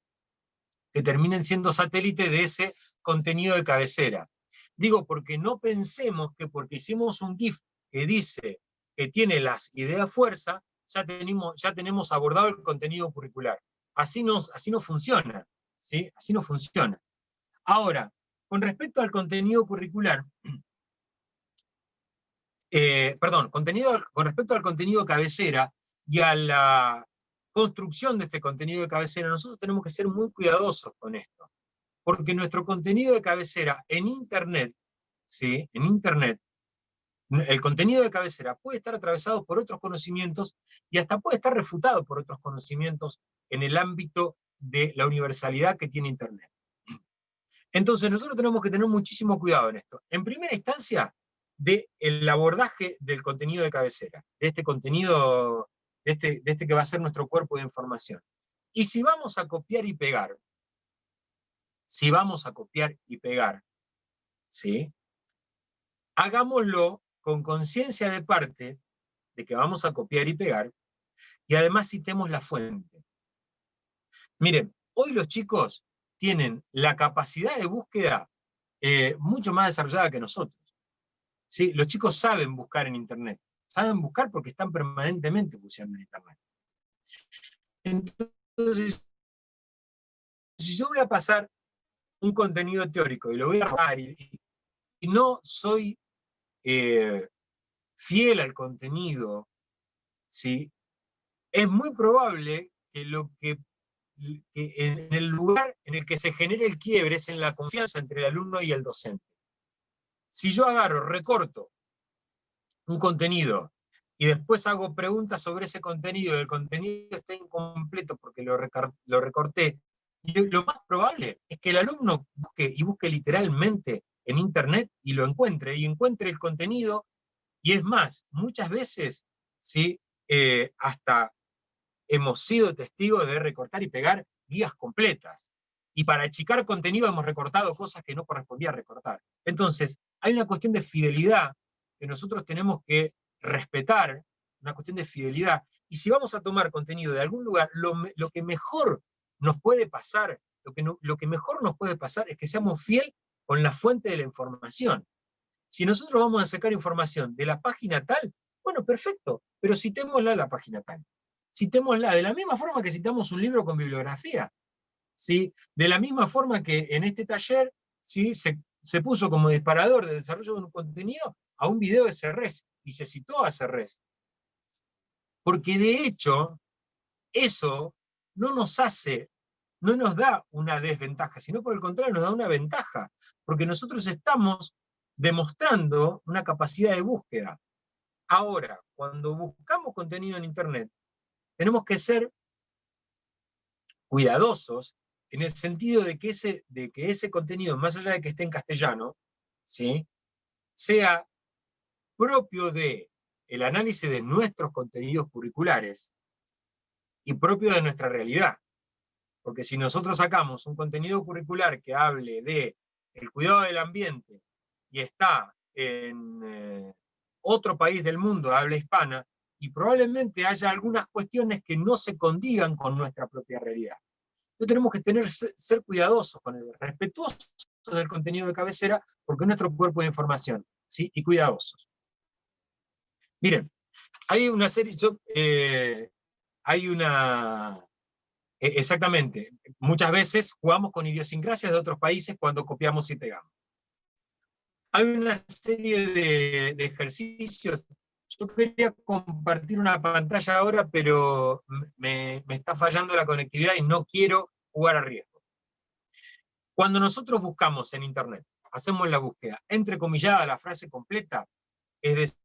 que terminen siendo satélite de ese contenido de cabecera. Digo, porque no pensemos que porque hicimos un GIF que dice que tiene las ideas fuerza, ya tenemos abordado el contenido curricular. Así no funciona, ¿sí? Así no funciona. Ahora, con respecto al contenido curricular, con respecto al contenido cabecera y a la construcción de este contenido de cabecera, nosotros tenemos que ser muy cuidadosos con esto, porque nuestro contenido de cabecera en Internet, ¿sí? En Internet, el contenido de cabecera puede estar atravesado por otros conocimientos y hasta puede estar refutado por otros conocimientos en el ámbito de la universalidad que tiene Internet. Entonces nosotros tenemos que tener muchísimo cuidado en esto. En primera instancia, del abordaje del contenido de cabecera, de este contenido, de este que va a ser nuestro cuerpo de información. Y si vamos a copiar y pegar, ¿sí? Hagámoslo con conciencia de parte de que vamos a copiar y pegar, y además citemos la fuente. Miren, hoy los chicos tienen la capacidad de búsqueda mucho más desarrollada que nosotros. ¿Sí? Los chicos saben buscar en Internet. Saben buscar porque están permanentemente buscando en Internet. Entonces, si yo voy a pasar un contenido teórico y lo voy a robar y no soy fiel al contenido, ¿sí? Es muy probable que en el lugar en el que se genere el quiebre es en la confianza entre el alumno y el docente. Si yo agarro, recorto un contenido y después hago preguntas sobre ese contenido, y el contenido está incompleto porque lo recorté, y lo más probable es que el alumno busque literalmente en Internet y lo encuentre el contenido, y es más, muchas veces, ¿sí? Hasta hemos sido testigos de recortar y pegar guías completas. Y para achicar contenido hemos recortado cosas que no correspondía recortar. Entonces, hay una cuestión de fidelidad que nosotros tenemos que respetar, una cuestión de fidelidad. Y si vamos a tomar contenido de algún lugar, lo que mejor nos puede pasar, lo que mejor nos puede pasar es que seamos fieles con la fuente de la información. Si nosotros vamos a sacar información de la página tal, bueno, perfecto, pero citémosla a la página tal. Citémosla de la misma forma que citamos un libro con bibliografía. ¿Sí? De la misma forma que en este taller, ¿sí? se puso como disparador de desarrollo de un contenido a un video de CERRES, y se citó a CERRES. Porque de hecho, eso no nos da una desventaja, sino por el contrario nos da una ventaja, porque nosotros estamos demostrando una capacidad de búsqueda. Ahora, cuando buscamos contenido en Internet, tenemos que ser cuidadosos en el sentido de que ese contenido, más allá de que esté en castellano, ¿sí? sea propio del análisis de nuestros contenidos curriculares y propio de nuestra realidad. Porque si nosotros sacamos un contenido curricular que hable de el cuidado del ambiente y está en otro país del mundo, habla hispana, y probablemente haya algunas cuestiones que no se condigan con nuestra propia realidad. Entonces tenemos que ser cuidadosos con él, respetuosos del contenido de cabecera, porque es nuestro cuerpo de información, ¿sí? Y cuidadosos. Miren, hay una serie, hay una... Exactamente. Muchas veces jugamos con idiosincrasias de otros países cuando copiamos y pegamos. Hay una serie de ejercicios. Yo quería compartir una pantalla ahora, pero me está fallando la conectividad y no quiero jugar a riesgo. Cuando nosotros buscamos en Internet, hacemos la búsqueda, entrecomillada la frase completa, es decir,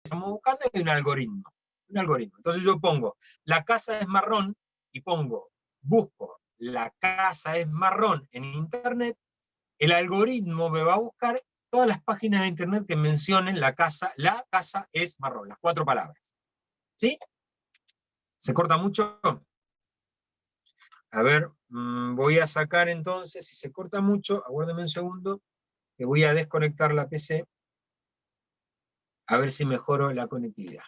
estamos buscando hay un algoritmo. Entonces yo pongo, la casa es marrón, y busco, la casa es marrón en Internet, el algoritmo me va a buscar todas las páginas de Internet que mencionen la casa es marrón, las 4 palabras. ¿Sí? ¿Se corta mucho? A ver, voy a sacar entonces, si se corta mucho, aguárdeme un segundo, que voy a desconectar la PC, a ver si mejoro la conectividad.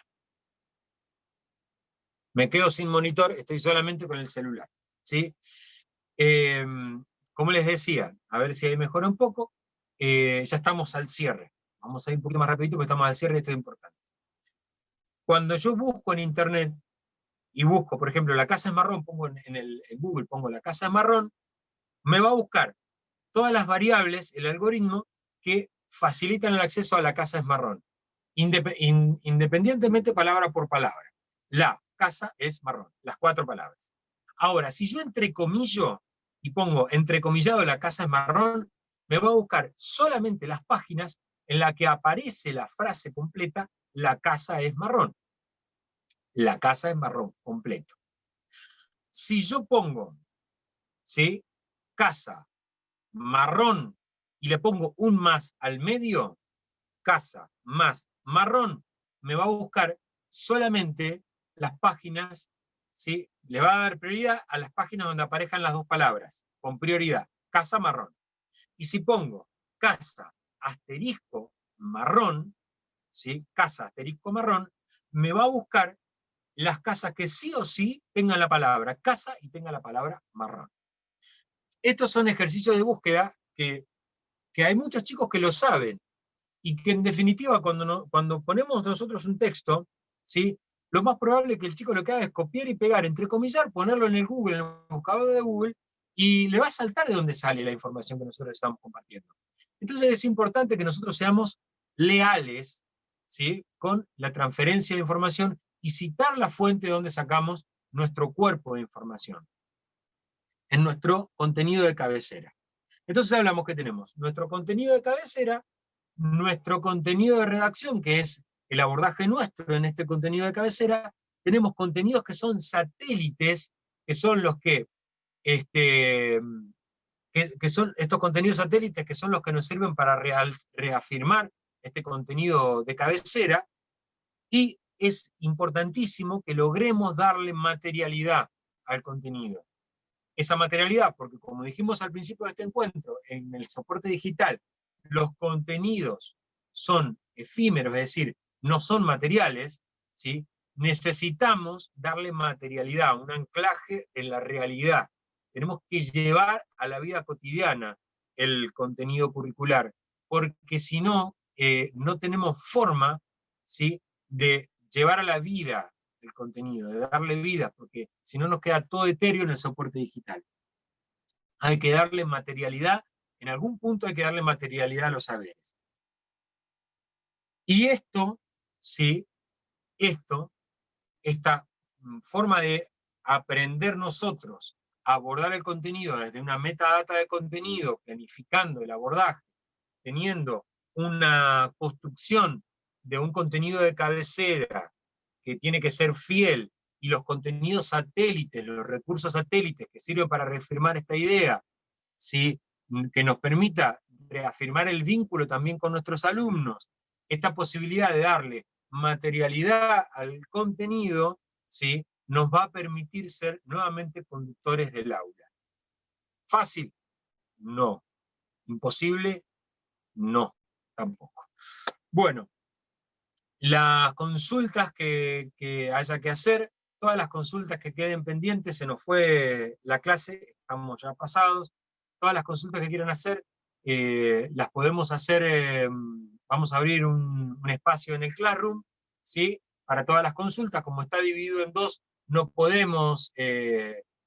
Me quedo sin monitor, estoy solamente con el celular. ¿Sí? Como les decía, a ver si ahí mejora un poco, ya estamos al cierre. Vamos a ir un poquito más rapidito porque estamos al cierre y esto es importante. Cuando yo busco en Internet, y busco, por ejemplo, la casa es marrón, pongo en Google, pongo la casa es marrón, me va a buscar todas las variables, el algoritmo, que facilitan el acceso a la casa es marrón. Independientemente palabra por palabra. La casa es marrón, las 4 palabras. Ahora, si yo entrecomillo y pongo entrecomillado la casa es marrón, me va a buscar solamente las páginas en las que aparece la frase completa, la casa es marrón. La casa es marrón, completo. Si yo pongo, ¿sí?, casa, marrón, y le pongo un más al medio, casa más marrón, me va a buscar solamente las páginas, ¿sí? Le va a dar prioridad a las páginas donde aparezcan las 2 palabras, con prioridad, casa marrón. Y si pongo casa asterisco marrón, ¿sí?, casa asterisco marrón, me va a buscar las casas que sí o sí tengan la palabra casa y tengan la palabra marrón. Estos son ejercicios de búsqueda que hay muchos chicos que lo saben, y que en definitiva cuando ponemos nosotros un texto, ¿sí?, lo más probable es que el chico lo que haga es copiar y pegar, entrecomillar, ponerlo en el Google, en el buscador de Google, y le va a saltar de dónde sale la información que nosotros estamos compartiendo. Entonces es importante que nosotros seamos leales, ¿sí?, con la transferencia de información y citar la fuente de donde sacamos nuestro cuerpo de información, en nuestro contenido de cabecera. Entonces hablamos que tenemos nuestro contenido de cabecera, nuestro contenido de redacción, que es el abordaje nuestro en este contenido de cabecera. Tenemos contenidos que son satélites, que son los que son estos contenidos satélites, que son los que nos sirven para reafirmar este contenido de cabecera, y es importantísimo que logremos darle materialidad al contenido. Esa materialidad, porque como dijimos al principio de este encuentro, en el soporte digital, los contenidos son efímeros, es decir, no son materiales, ¿sí?, necesitamos darle materialidad, un anclaje en la realidad. Tenemos que llevar a la vida cotidiana el contenido curricular, porque si no, no tenemos forma, ¿sí?, de llevar a la vida el contenido, de darle vida, porque si no nos queda todo etéreo en el soporte digital. Hay que darle materialidad, en algún punto hay que darle materialidad a los saberes. Y esto, sí, esta forma de aprender nosotros a abordar el contenido desde una metadata de contenido, planificando el abordaje, teniendo una construcción de un contenido de cabecera que tiene que ser fiel, y los contenidos satélites, los recursos satélites que sirven para reafirmar esta idea, ¿sí?, que nos permita reafirmar el vínculo también con nuestros alumnos, esta posibilidad de darle materialidad al contenido, ¿sí?, nos va a permitir ser nuevamente conductores del aula. ¿Fácil? No. ¿Imposible? No, tampoco. Bueno, las consultas que haya que hacer, todas las consultas que queden pendientes, se nos fue la clase, estamos ya pasados, todas las consultas que quieran hacer, las podemos hacer vamos a abrir un espacio en el Classroom, ¿sí? Para todas las consultas. Como está dividido en dos, no podemos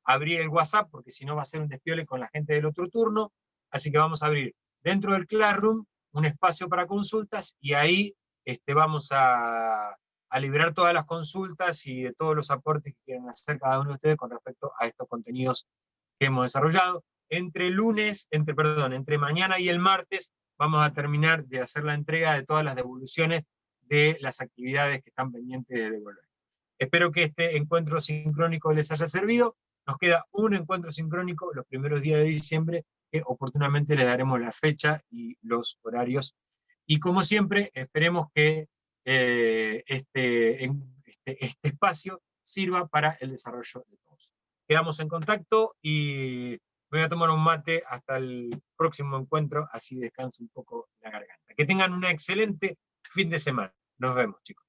abrir el WhatsApp, porque si no va a ser un despiole con la gente del otro turno, así que vamos a abrir dentro del Classroom un espacio para consultas, y ahí vamos a liberar todas las consultas y de todos los aportes que quieran hacer cada uno de ustedes con respecto a estos contenidos que hemos desarrollado. Entre mañana y el martes vamos a terminar de hacer la entrega de todas las devoluciones de las actividades que están pendientes de devolver. Espero que este encuentro sincrónico les haya servido. Nos queda un encuentro sincrónico los primeros días de diciembre, que oportunamente les daremos la fecha y los horarios. Y como siempre, esperemos que este espacio sirva para el desarrollo de todos. Quedamos en contacto y me voy a tomar un mate hasta el próximo encuentro, así descanso un poco la garganta. Que tengan un excelente fin de semana. Nos vemos, chicos.